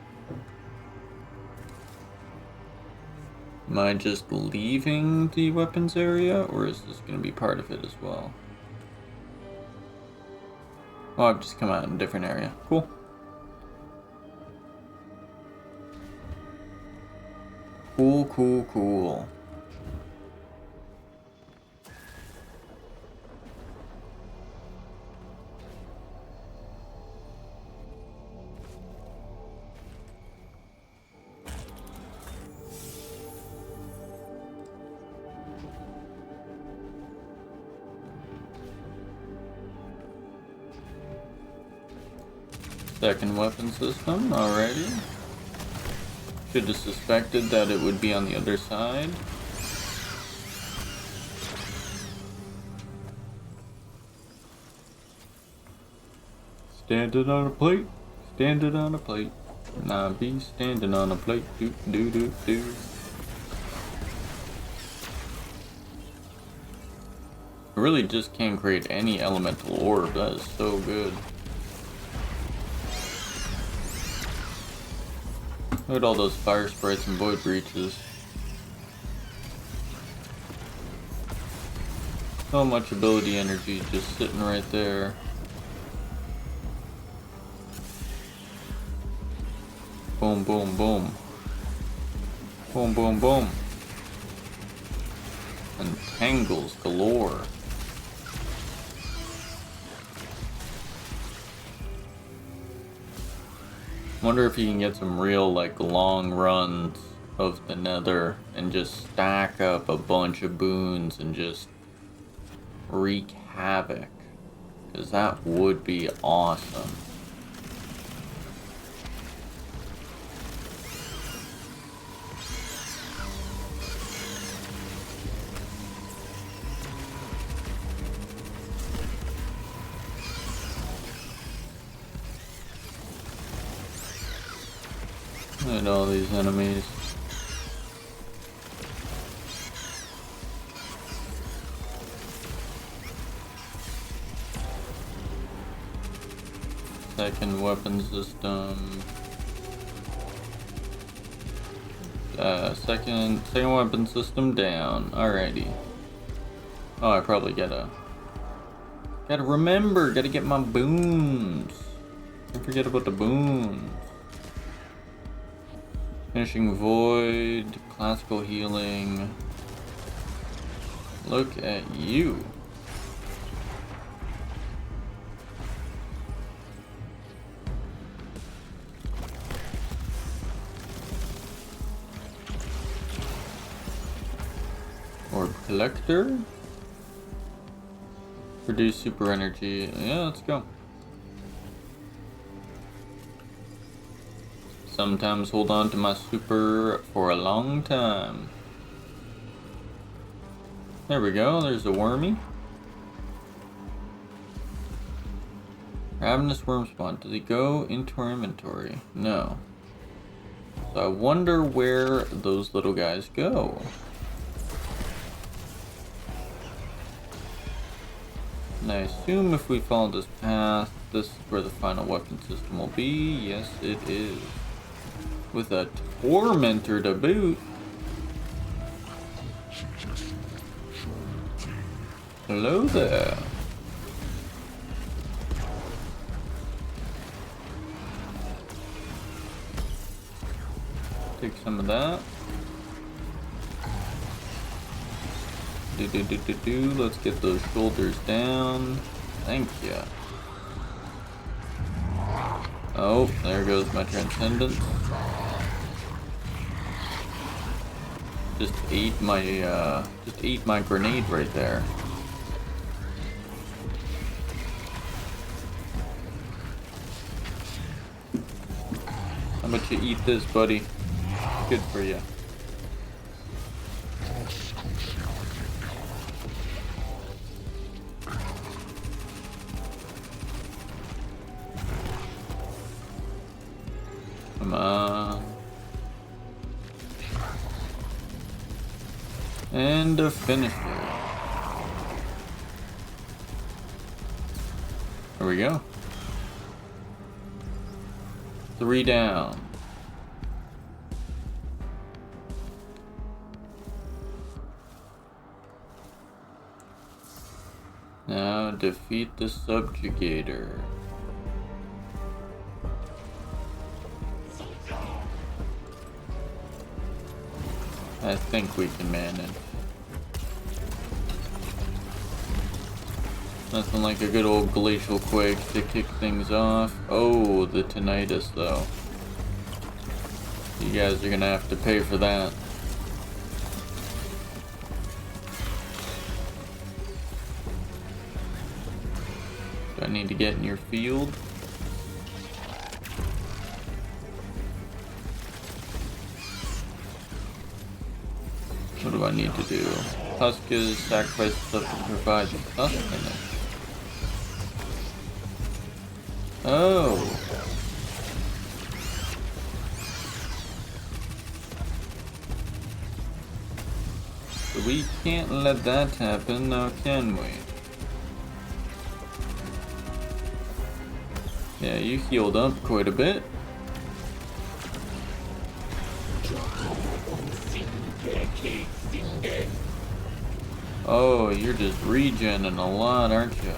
[SPEAKER 3] Am I just leaving the weapons area, or is this going to be part of it as well? Oh, I've just come out in a different area. Cool. Cool. Second weapon system, alrighty. Should have suspected that it would be on the other side. Standing on a plate, standing on a plate. Nah, be standing on a plate, do. I really just can't create any elemental orb, that is so good. Look at all those fire sprites and void breaches. So much ability energy just sitting right there. Boom, boom, boom. Boom, boom, boom. And tangles galore. Wonder if you can get some real, like, long runs of the Nether and just stack up a bunch of boons and just wreak havoc. Because that would be awesome. And all these enemies. Second weapon system. Second weapon system down. Alrighty. Oh, I probably gotta remember. Gotta get my boons. Don't forget about the boons. Finishing Void, classical healing. Look at you. Orb collector. Produce super energy. Yeah, let's go. Sometimes hold on to my super for a long time. There we go, there's a wormy. Ravenous worm spawn. Does he go into our inventory? No. So I wonder where those little guys go. And I assume if we follow this path, this is where the final weapon system will be. Yes, it is. With a tormentor to boot. Hello there. Take some of that. Let's get those shoulders down. Thank you. Oh, there goes my transcendence. Just ate my grenade right there. How about you eat this, buddy? Good for you. Come on. And a finish it. There we go. 3 down. Now defeat the subjugator. I think we can manage. Nothing like a good old glacial quake to kick things off. Oh, the tinnitus though. You guys are gonna have to pay for that. Do I need to get in your field? What do I need to do? Husk is sacrifice stuff to provide the sustenance. Oh. So we can't let that happen now, can we? Yeah, you healed up quite a bit. Oh, you're just regenning a lot, aren't you?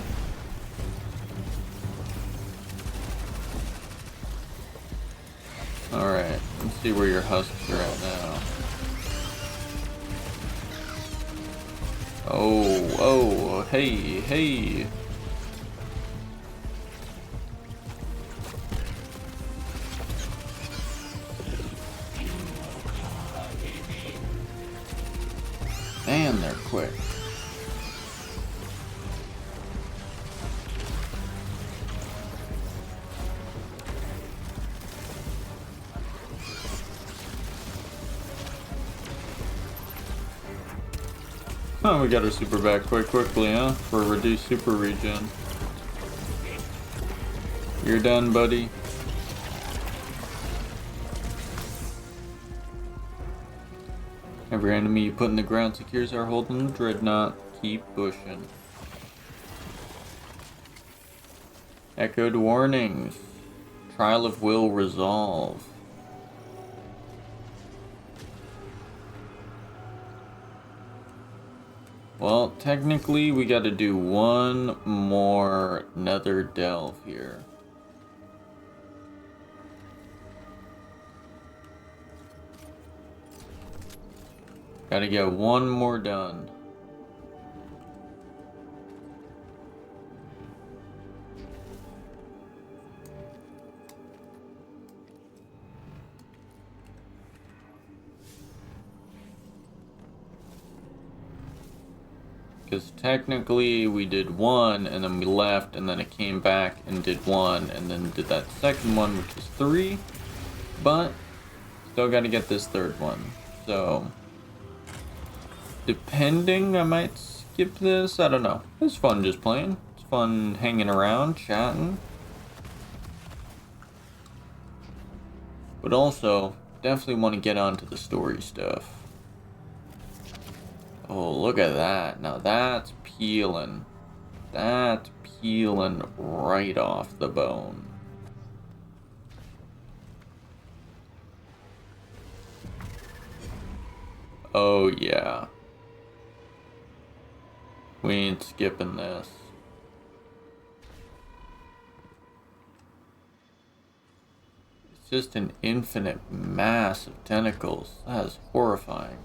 [SPEAKER 3] Alright, let's see where your husks are at now. Oh, hey. there quick. Oh, we got our super back quite quickly, huh? For a reduced super regen. You're done, buddy. Every enemy you put in the ground secures our hold on the Dreadnought. Keep pushing. Echoed warnings. Trial of will resolve. Well, technically we gotta do one more Nether delve here. Gotta get one more done. Because technically we did one and then we left and then it came back and did one and then did that second one, which is 3. But still gotta get this third one. So depending, I might skip this. I don't know. It's fun just playing. It's fun hanging around, chatting. But also, definitely want to get onto the story stuff. Oh, look at that. Now that's peeling. That's peeling right off the bone. Oh, yeah. We ain't skipping this. It's just an infinite mass of tentacles. That is horrifying.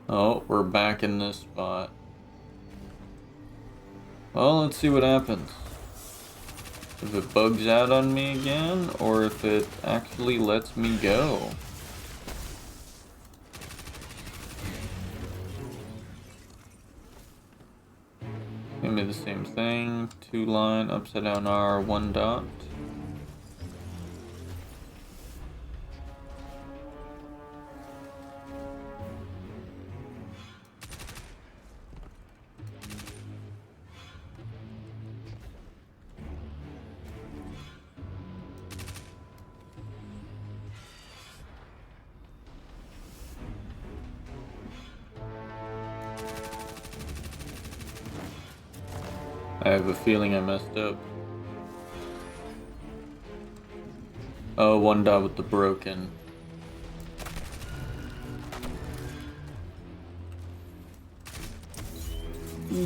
[SPEAKER 3] Oh, we're back in this spot. Well, let's see what happens. If it bugs out on me again, or if it actually lets me go. Give me the same thing. 2 line, upside down R, 1 dot. I have a feeling I messed up. Oh, 1 dot with the broken.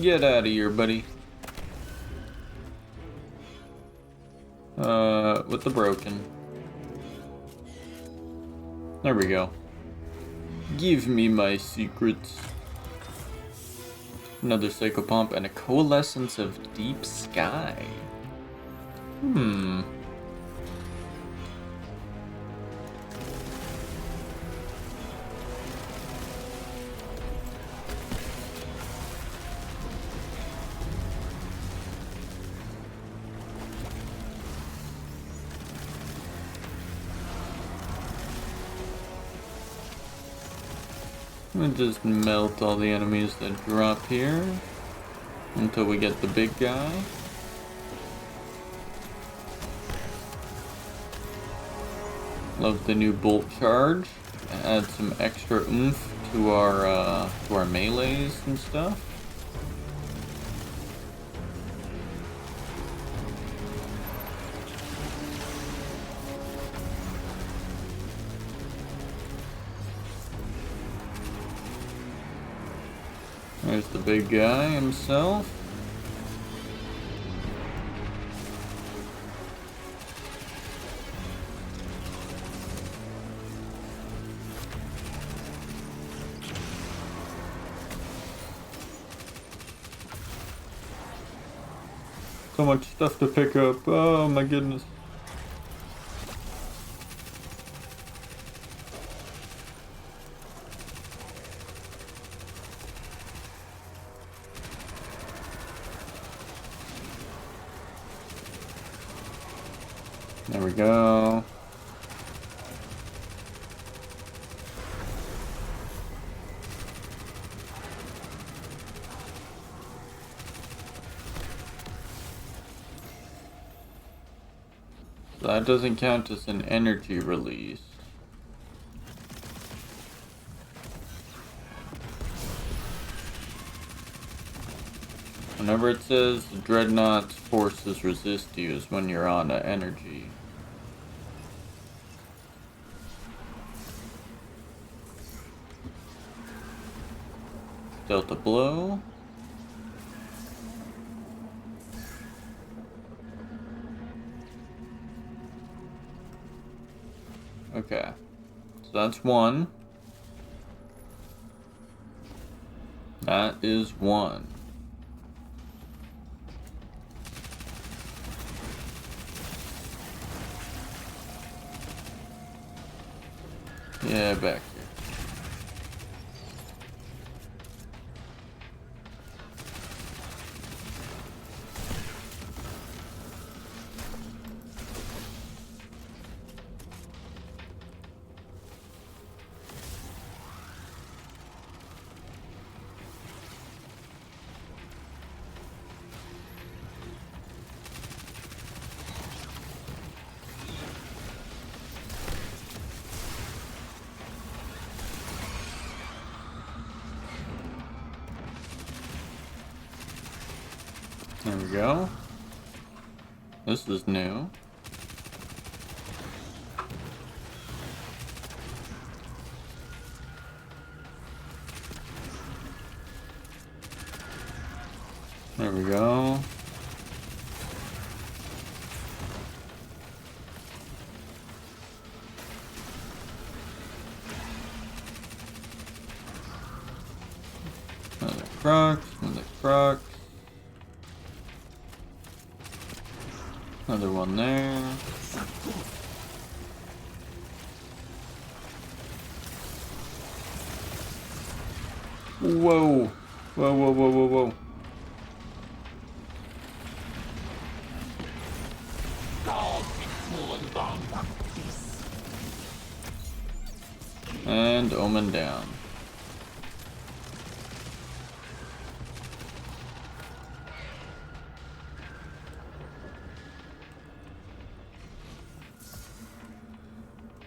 [SPEAKER 3] Get out of here, buddy. With the broken. There we go. Give me my secrets. Another psychopomp and a coalescence of deep sky. We'll just melt all the enemies that drop here until we get the big guy. Love the new bolt charge. Add some extra oomph to our melees and stuff. There's the big guy himself. So much stuff to pick up. Oh my goodness. There we go. That doesn't count as an energy release. Whenever it says Dreadnaught's forces resist you is when you're on an energy. Delta blow. Okay, so that's one. That is one. Yeah, back here. There we go. This is new. There we go. Another crux, another crux. Another one there. Whoa. Whoa, whoa, whoa, whoa, whoa. And Omen down.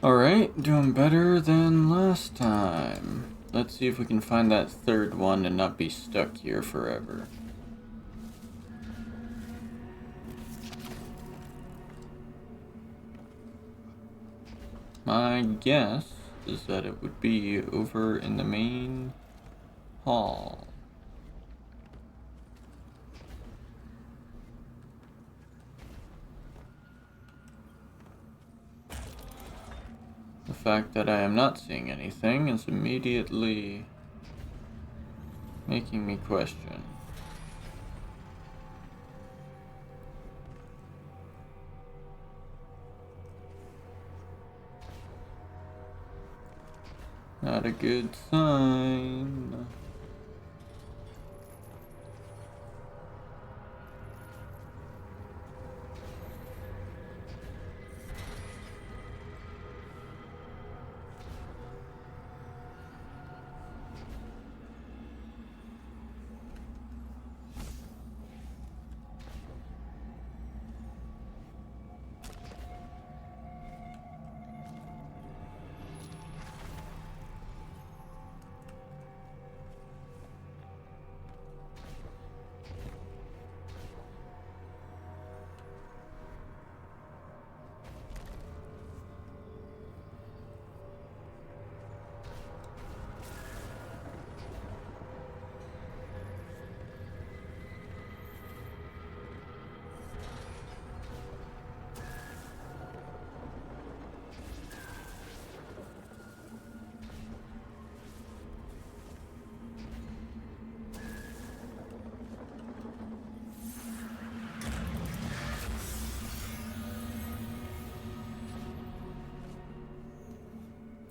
[SPEAKER 3] Alright, doing better than last time. Let's see if we can find that third one and not be stuck here forever. My guess is that it would be over in the main hall. The fact that I am not seeing anything is immediately making me question. Not a good sign.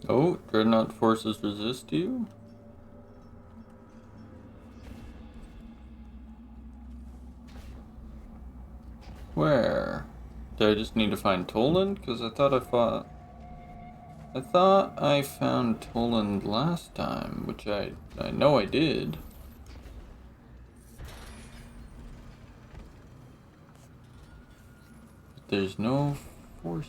[SPEAKER 3] Oh, Dreadnought forces resist you? Where? Do I just need to find Toland? Because I thought I found Toland last time, which I know I did. But there's no forces.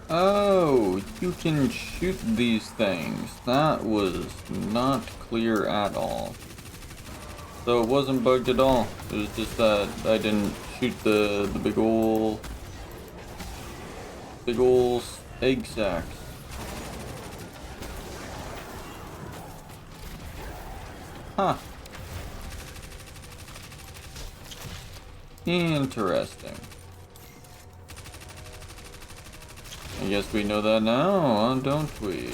[SPEAKER 3] Oh, you can shoot these things. That was not clear at all. So it wasn't bugged at all. It was just that I didn't shoot the big ol' egg sacks. Huh. Interesting. I guess we know that now, don't we?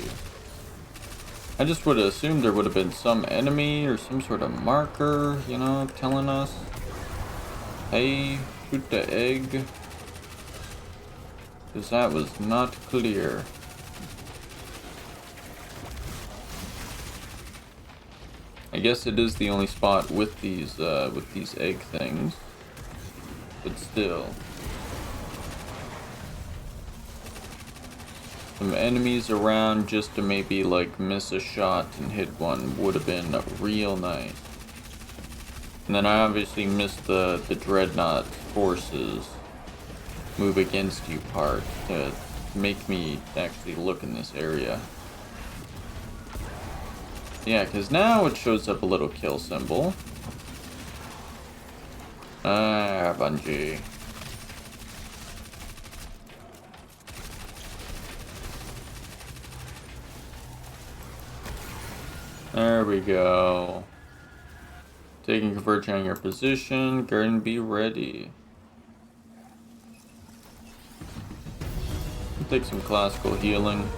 [SPEAKER 3] I just would have assumed there would have been some enemy or some sort of marker, you know, telling us, hey, shoot the egg. Because that was not clear. I guess it is the only spot with these egg things. But still. Some enemies around just to maybe like miss a shot and hit one would have been real nice. And then I obviously missed the Dreadnought forces move against you part to make me actually look in this area. Yeah, because now it shows up a little kill symbol. Ah, Bungie. There we go. Taking converging on your position. Garden, be ready. Take some classical healing.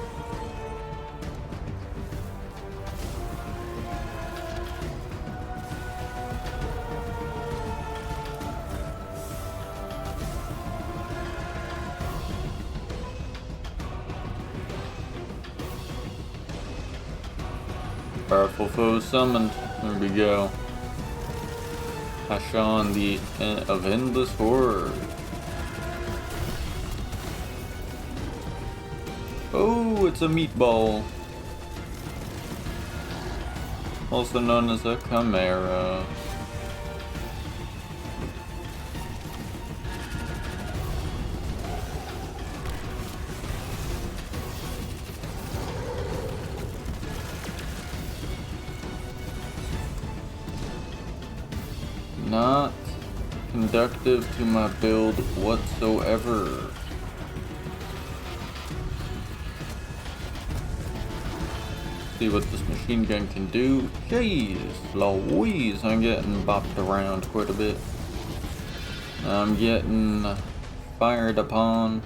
[SPEAKER 3] Powerful foes summoned. There we go. Hashan, the of endless horde. Oh, it's a meatball. Also known as a chimera. Not conductive to my build whatsoever. See what this machine gun can do. Jeez Louise, I'm getting bopped around quite a bit. I'm getting fired upon.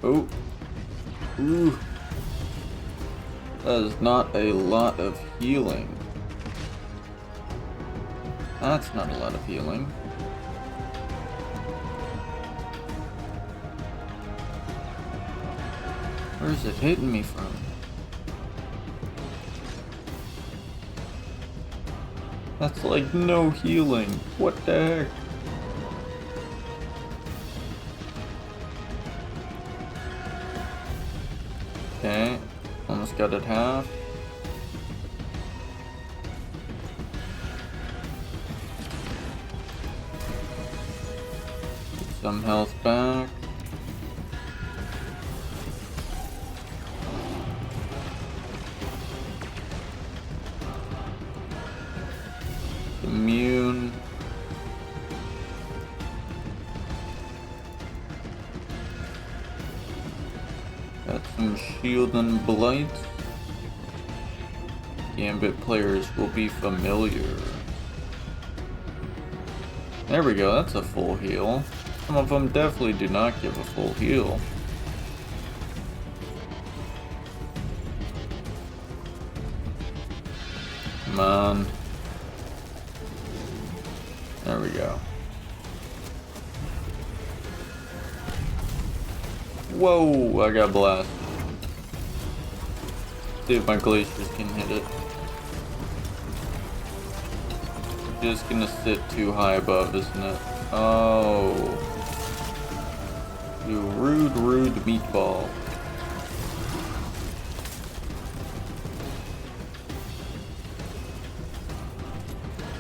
[SPEAKER 3] Oh. Ooh. That is not a lot of healing. That's not a lot of healing. Where is it hitting me from? That's like no healing. What the heck? Okay, almost got it half. some health back. Immune. Got some shield and blight. Gambit players will be familiar. There we go, that's a full heal. Some of them definitely do not give a full heal. Come on. There we go. Whoa, I got blasted. See if my glaciers can hit it. Just gonna sit too high above, isn't it? Oh. You rude, rude meatball.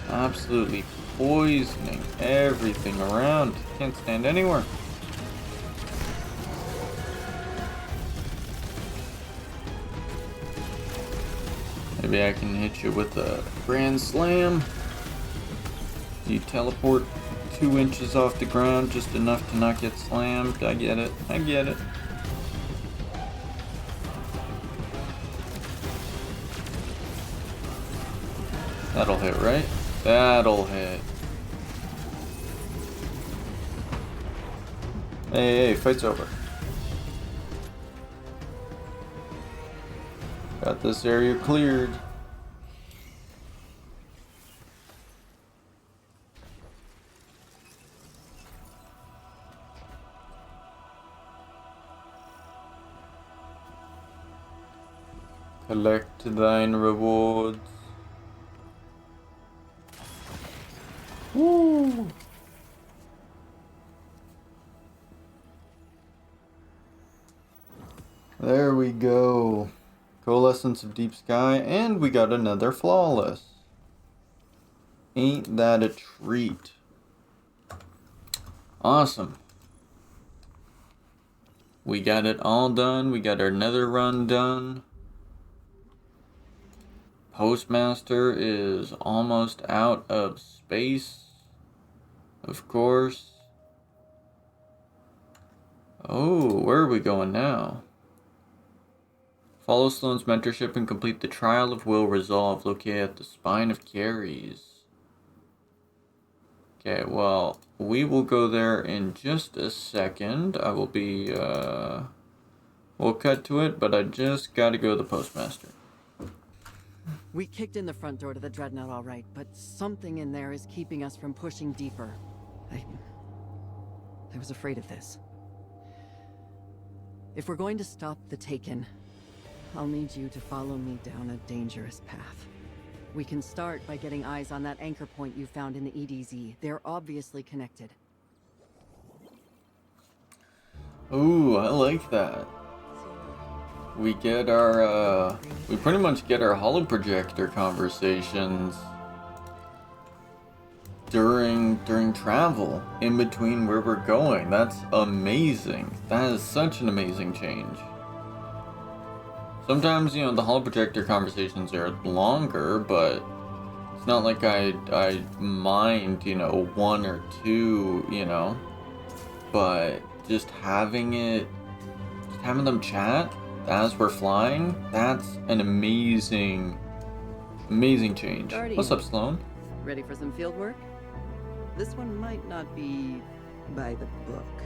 [SPEAKER 3] Absolutely poisoning everything around. Can't stand anywhere. Maybe I can hit you with a grand slam. You teleport 2 inches off the ground, just enough to not get slammed. I get it. I get it. That'll hit, right? That'll hit. Hey, fight's over. Got this area cleared. Collect thine rewards. Woo! There we go. Coalescence of Deep Sky, and we got another Flawless. Ain't that a treat? Awesome. We got it all done. We got our Nether run done. Postmaster is almost out of space, of course. Oh, where are we going now? Follow Sloane's mentorship and complete the Trial of Will Resolve located at the Spine of Caries. Okay, well, we will go there in just a second. I will be, we'll cut to it, but I just gotta go to the Postmaster.
[SPEAKER 5] We kicked in the front door to the Dreadnought all right, but something in there is keeping us from pushing deeper. I was afraid of this. If we're going to stop the Taken, I'll need you to follow me down a dangerous path. We can start by getting eyes on that anchor point you found in the EDZ. They're obviously connected.
[SPEAKER 3] Ooh, I like that. We get our, we pretty much get our holoprojector conversations during travel, in between where we're going. That's amazing. That is such an amazing change. Sometimes, you know, the holoprojector conversations are longer, but it's not like I mind, you know, 1 or 2, you know, but just having them chat as we're flying, that's an amazing change.
[SPEAKER 5] Guardian.
[SPEAKER 3] What's up, Sloane?
[SPEAKER 5] Ready for some field work? This one might not be by the book.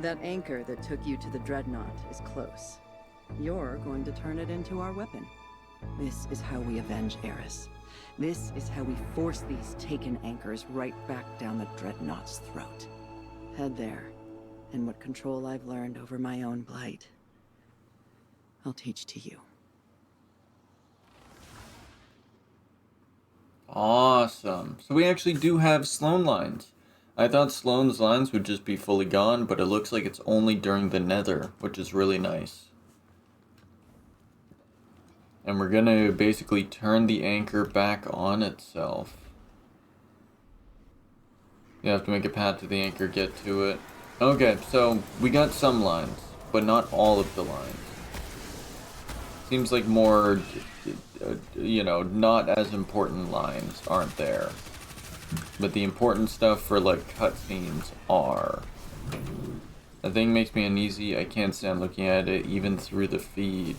[SPEAKER 5] That anchor that took you to the Dreadnought is close. You're going to turn it into our weapon. This is how we avenge Eris. This is how we force these Taken anchors right back down the Dreadnought's throat. Head there, and what control I've learned over my own blight, I'll teach to you.
[SPEAKER 3] Awesome. So we actually do have Sloane lines. I thought Sloane's lines would just be fully gone, but it looks like it's only during the Nether, which is really nice. And we're gonna basically turn the anchor back on itself. You have to make a path to the anchor, get to it. Okay, so we got some lines, but not all of the lines. Seems like more, you know, not as important lines aren't there. But the important stuff for, like, cutscenes are. The thing makes me uneasy. I can't stand looking at it, even through the feed.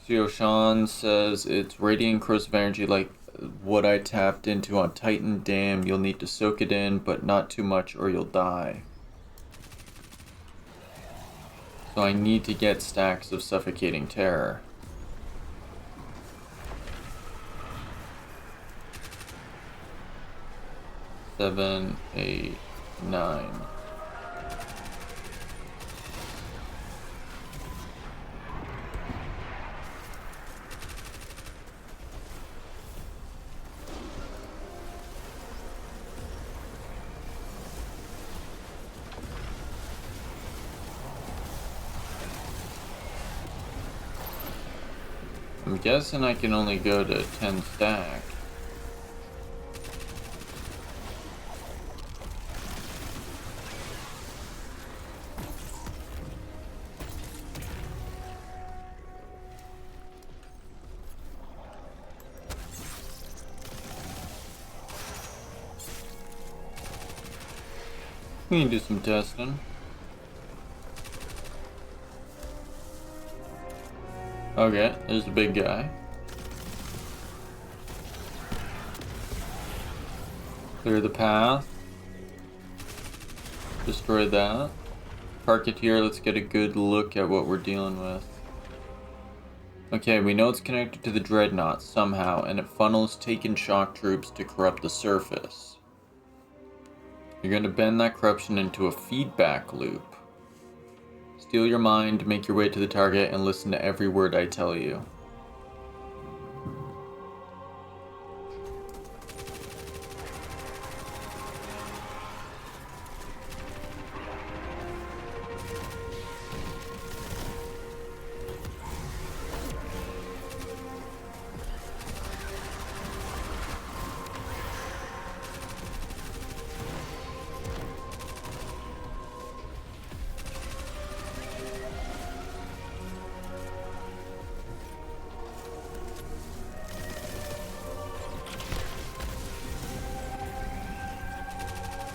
[SPEAKER 3] Seoshan says it's radiant corrosive energy like what I tapped into on Titan Dam. You'll need to soak it in, but not too much or you'll die. So I need to get stacks of suffocating terror. Seven, 8, 9. I'm guessing I can only go to 10 stack. We can do some testing. Okay, there's a big guy. Clear the path. Destroy that. Park it here, let's get a good look at what we're dealing with. Okay, we know it's connected to the Dreadnought somehow, and it funnels taken shock troops to corrupt the surface. You're going to bend that corruption into a feedback loop. Steal your mind, make your way to the target, and listen to every word I tell you.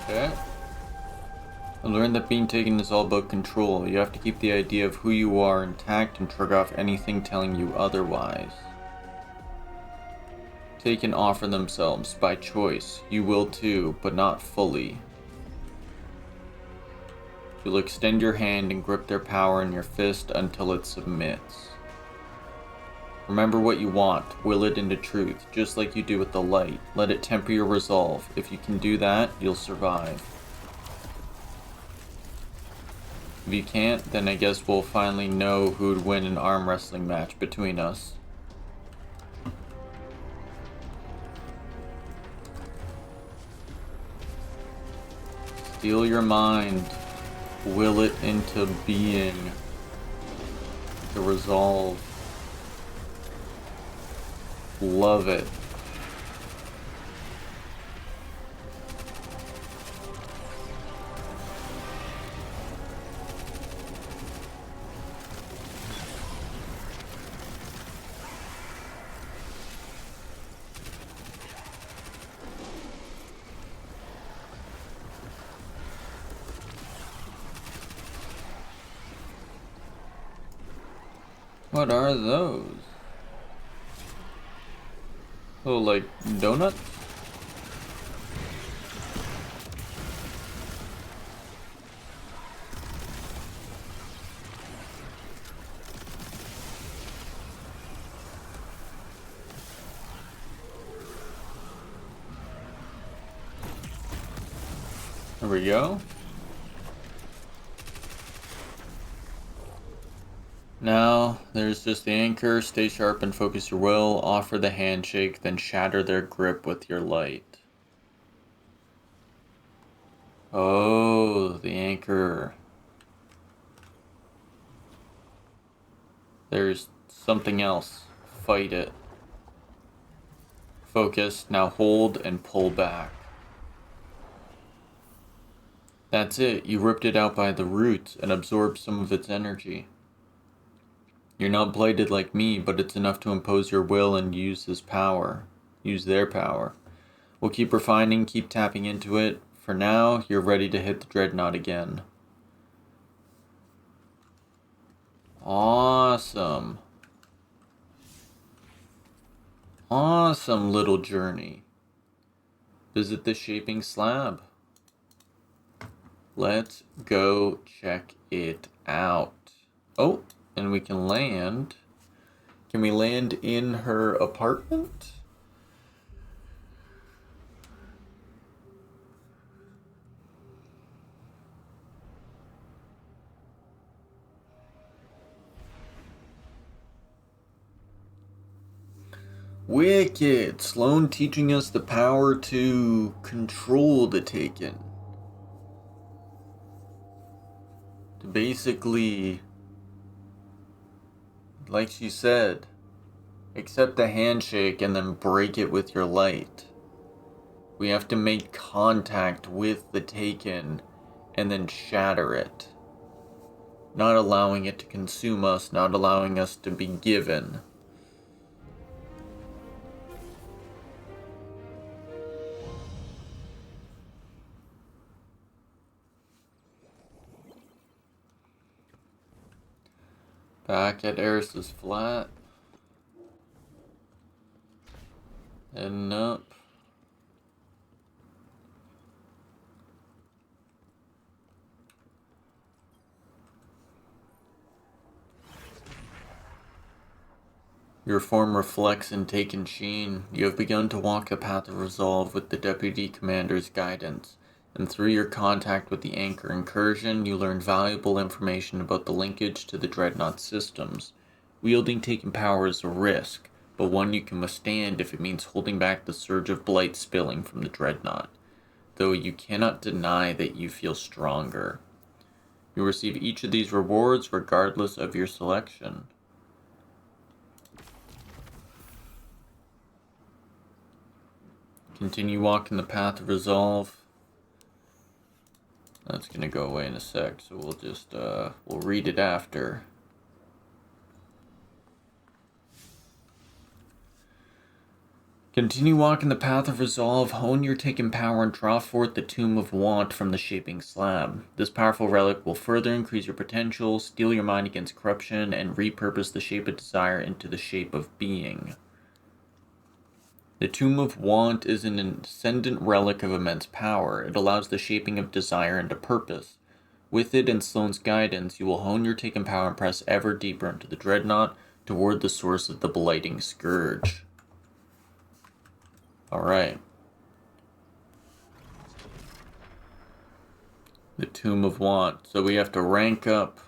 [SPEAKER 3] Okay. I learned that being taken is all about control. You have to keep the idea of who you are intact and shrug off anything telling you otherwise. Taken offer themselves by choice. You will too, but not fully. You'll extend your hand and grip their power in your fist until it submits. Remember what you want, will it into truth, just like you do with the light. Let it temper your resolve. If you can do that, you'll survive. If you can't, then I guess we'll finally know who'd win an arm wrestling match between us. Steal your mind. Will it into being. The resolve. Love it. What are those? Oh, like donuts? There we go. Now, there's just the anchor. Stay sharp and focus your will. Offer the handshake, then shatter their grip with your light. Oh, the anchor. There's something else. Fight it. Focus. Now hold and pull back. That's it. You ripped it out by the roots and absorbed some of its energy. You're not blighted like me, but it's enough to impose your will and use his power. Use their power. We'll keep refining, keep tapping into it. For now, you're ready to hit the Dreadnought again. Awesome. Awesome little journey. Visit the shaping slab. Let's go check it out. Oh, and we can land. Can we land in her apartment? Wicked! Sloane teaching us the power to control the Taken. To basically, like she said, accept the handshake and then break it with your light. We have to make contact with the Taken and then shatter it. Not allowing it to consume us, not allowing us to be given. Back at Eris's flat. Heading up. Your form reflects in Taken sheen. You have begun to walk the path of resolve with the Deputy Commander's guidance, and through your contact with the Anchor incursion, you learn valuable information about the linkage to the Dreadnought systems. Wielding Taken power is a risk, but one you can withstand if it means holding back the surge of blight spilling from the Dreadnought, though you cannot deny that you feel stronger. You receive each of these rewards regardless of your selection. Continue walking the path of resolve. That's gonna go away in a sec, so we'll just, we'll read it after. Continue walking the path of resolve, hone your Taken power, and draw forth the Tome of Want from the shaping slab. This powerful relic will further increase your potential, steel your mind against corruption, and repurpose the shape of desire into the shape of being. The Tome of Want is an ascendant relic of immense power. It allows the shaping of desire into purpose. With it and Sloane's guidance, you will hone your Taken power and press ever deeper into the Dreadnought toward the source of the blighting scourge. Alright. The Tome of Want. So we have to rank up.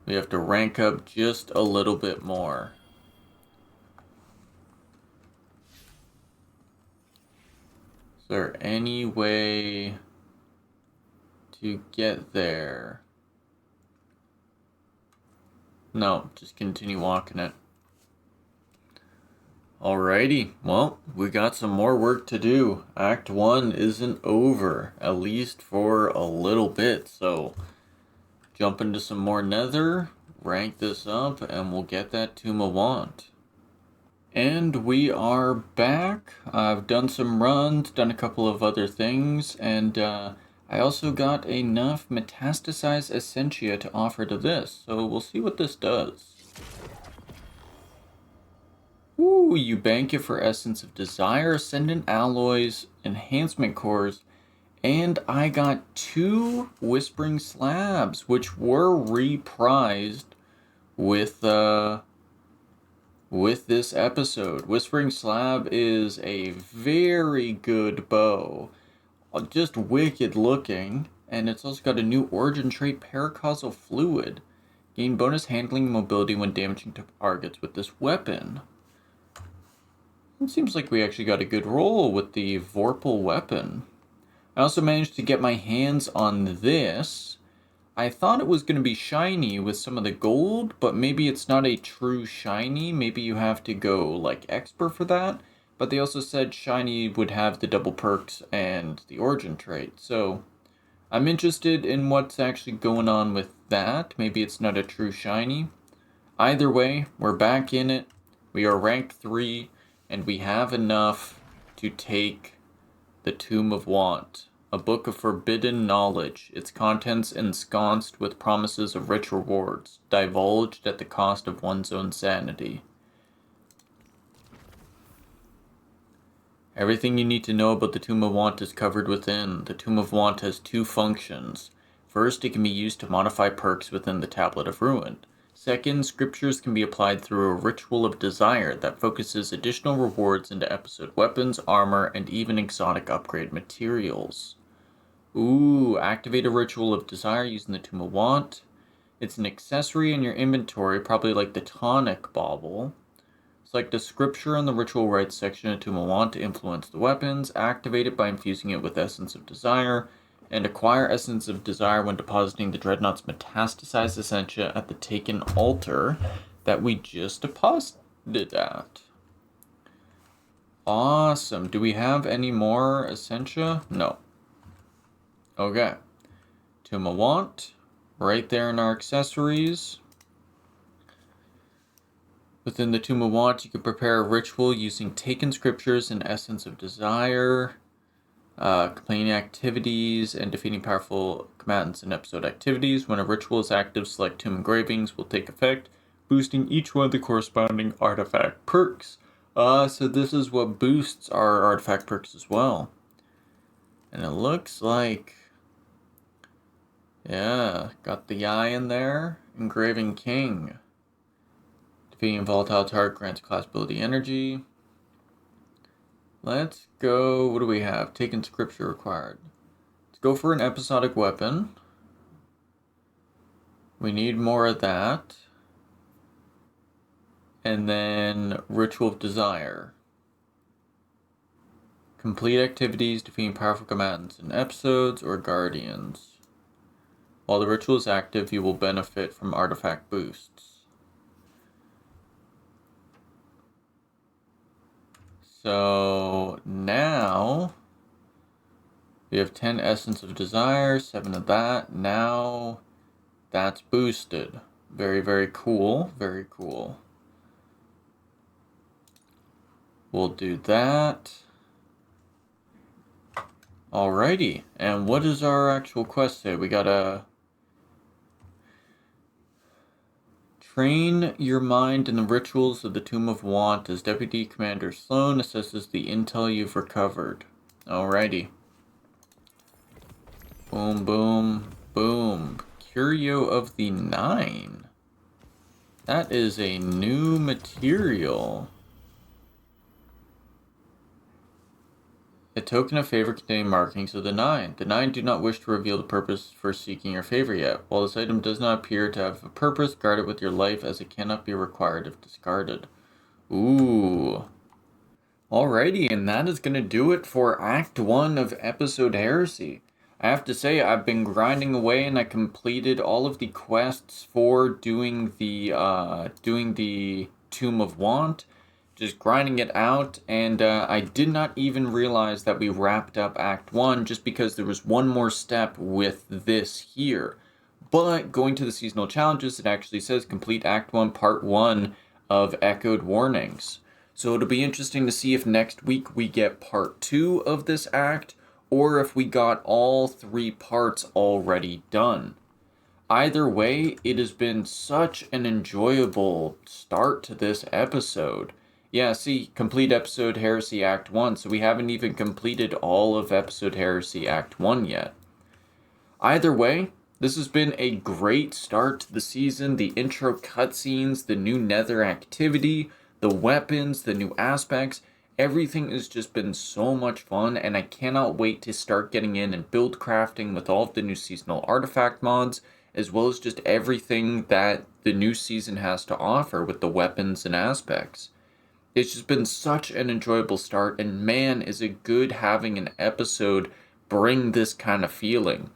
[SPEAKER 3] We have to rank up just a little bit more. Is there any way to get there? No, just continue walking it. Alrighty, well, we got some more work to do. Act 1 isn't over, at least for a little bit, so jump into some more Nether, rank this up, and we'll get that Tome of Want. And we are back. I've done some runs, done a couple of other things, and I also got enough metastasized essentia to offer to this, so we'll see what this does. Ooh, you bank it for Essence of Desire, Ascendant Alloys, Enhancement Cores, and I got 2 Whispering Slabs, which were reprised with this episode. Whispering Slab is a very good bow. Just wicked looking. And it's also got a new origin trait, Paracausal Fluid. Gain bonus handling mobility when damaging targets with this weapon. It seems like we actually got a good roll with the Vorpal weapon. I also managed to get my hands on this. I thought it was going to be shiny with some of the gold, but maybe it's not a true shiny. Maybe you have to go like expert for that. But they also said shiny would have the double perks and the origin trait. So I'm interested in what's actually going on with that. Maybe it's not a true shiny. Either way, we're back in it. We are rank 3, and we have enough to take the Tome of Want, a book of forbidden knowledge, its contents ensconced with promises of rich rewards, divulged at the cost of one's own sanity. Everything you need to know about the Tome of Want is covered within. The Tome of Want has 2 functions. First, it can be used to modify perks within the Tablet of Ruin. Second, scriptures can be applied through a ritual of desire that focuses additional rewards into episode weapons, armor, and even exotic upgrade materials. Ooh, activate a ritual of desire using the Tome of Want. It's an accessory in your inventory, probably like the tonic bauble. Select a scripture in the ritual rites section of Tome of Want to influence the weapons. Activate it by infusing it with Essence of Desire. And acquire Essence of Desire when depositing the Dreadnaught's metastasized essentia at the taken altar that we just deposited at. Awesome. Do we have any more essentia? No. Okay. Tome of Want. Right there in our accessories. Within the Tome of Want, you can prepare a ritual using taken scriptures and Essence of Desire. Completing activities and defeating powerful combatants in episode activities. When a ritual is active, select tomb engravings will take effect, boosting each one of the corresponding artifact perks. So this is what boosts our artifact perks as well. And it looks like, yeah, got the eye in there. Engraving King. Defeating volatile target grants class ability energy. Let's go, what do we have? Taken scripture required. Let's go for an episodic weapon. We need more of that. And then Ritual of Desire. Complete activities defeating powerful combatants in episodes or guardians. While the ritual is active, you will benefit from artifact boosts. So now we have 10 Essence of Desire, 7 of that. Now that's boosted. Very, very cool. Very cool. We'll do that. Alrighty. And what does our actual quest say? We gotta train your mind in the rituals of the Tome of Want as Deputy Commander Sloan assesses the intel you've recovered. Alrighty. Boom, boom, boom. Curio of the Nine. That is a new material. A token of favor containing markings of the Nine. The Nine do not wish to reveal the purpose for seeking your favor yet. While this item does not appear to have a purpose, guard it with your life as it cannot be required if discarded. Ooh. Alrighty, and that is going to do it for Act 1 of Episode Heresy. I have to say, I've been grinding away and I completed all of the quests for doing the Tome of Want. Just grinding it out, and I did not even realize that we wrapped up Act 1 just because there was one more step with this here. But going to the seasonal challenges, it actually says complete Act 1 Part 1 of Echoed Warnings. So it'll be interesting to see if next week we get Part 2 of this act, or if we got all 3 parts already done. Either way, it has been such an enjoyable start to this episode. Yeah, see, complete Episode Heresy Act 1, so we haven't even completed all of Episode Heresy Act 1 yet. Either way, this has been a great start to the season. The intro cutscenes, the new Nether activity, the weapons, the new aspects, everything has just been so much fun, and I cannot wait to start getting in and build crafting with all of the new seasonal artifact mods, as well as just everything that the new season has to offer with the weapons and aspects. It's just been such an enjoyable start, and man, is it good having an episode bring this kind of feeling.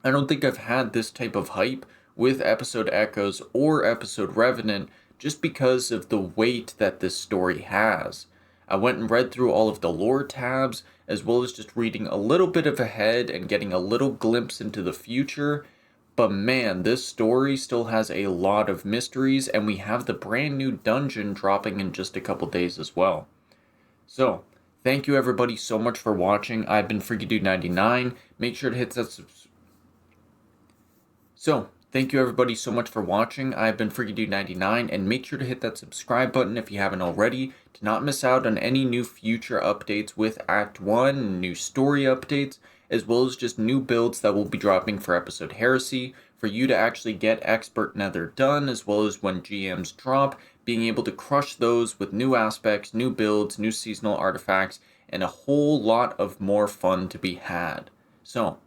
[SPEAKER 3] I don't think I've had this type of hype with episode Echoes or episode Revenant just because of the weight that this story has. I went and read through all of the lore tabs, as well as just reading a little bit of ahead and getting a little glimpse into the future. But man, this story still has a lot of mysteries, and we have the brand new dungeon dropping in just a couple days as well. So, thank you everybody so much for watching. I've been FreakyDude99. Make sure to hit that Thank you everybody so much for watching. I've been FreakyDude99, and make sure to hit that subscribe button if you haven't already to not miss out on any new future updates with Act 1, new story updates, as well as just new builds that will be dropping for episode Heresy, for you to actually get Expert Nether done, as well as when GMs drop, being able to crush those with new aspects, new builds, new seasonal artifacts, and a whole lot of more fun to be had. So,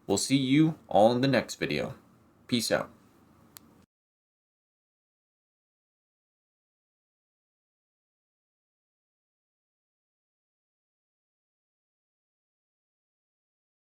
[SPEAKER 3] we'll see you all in the next video. Peace out.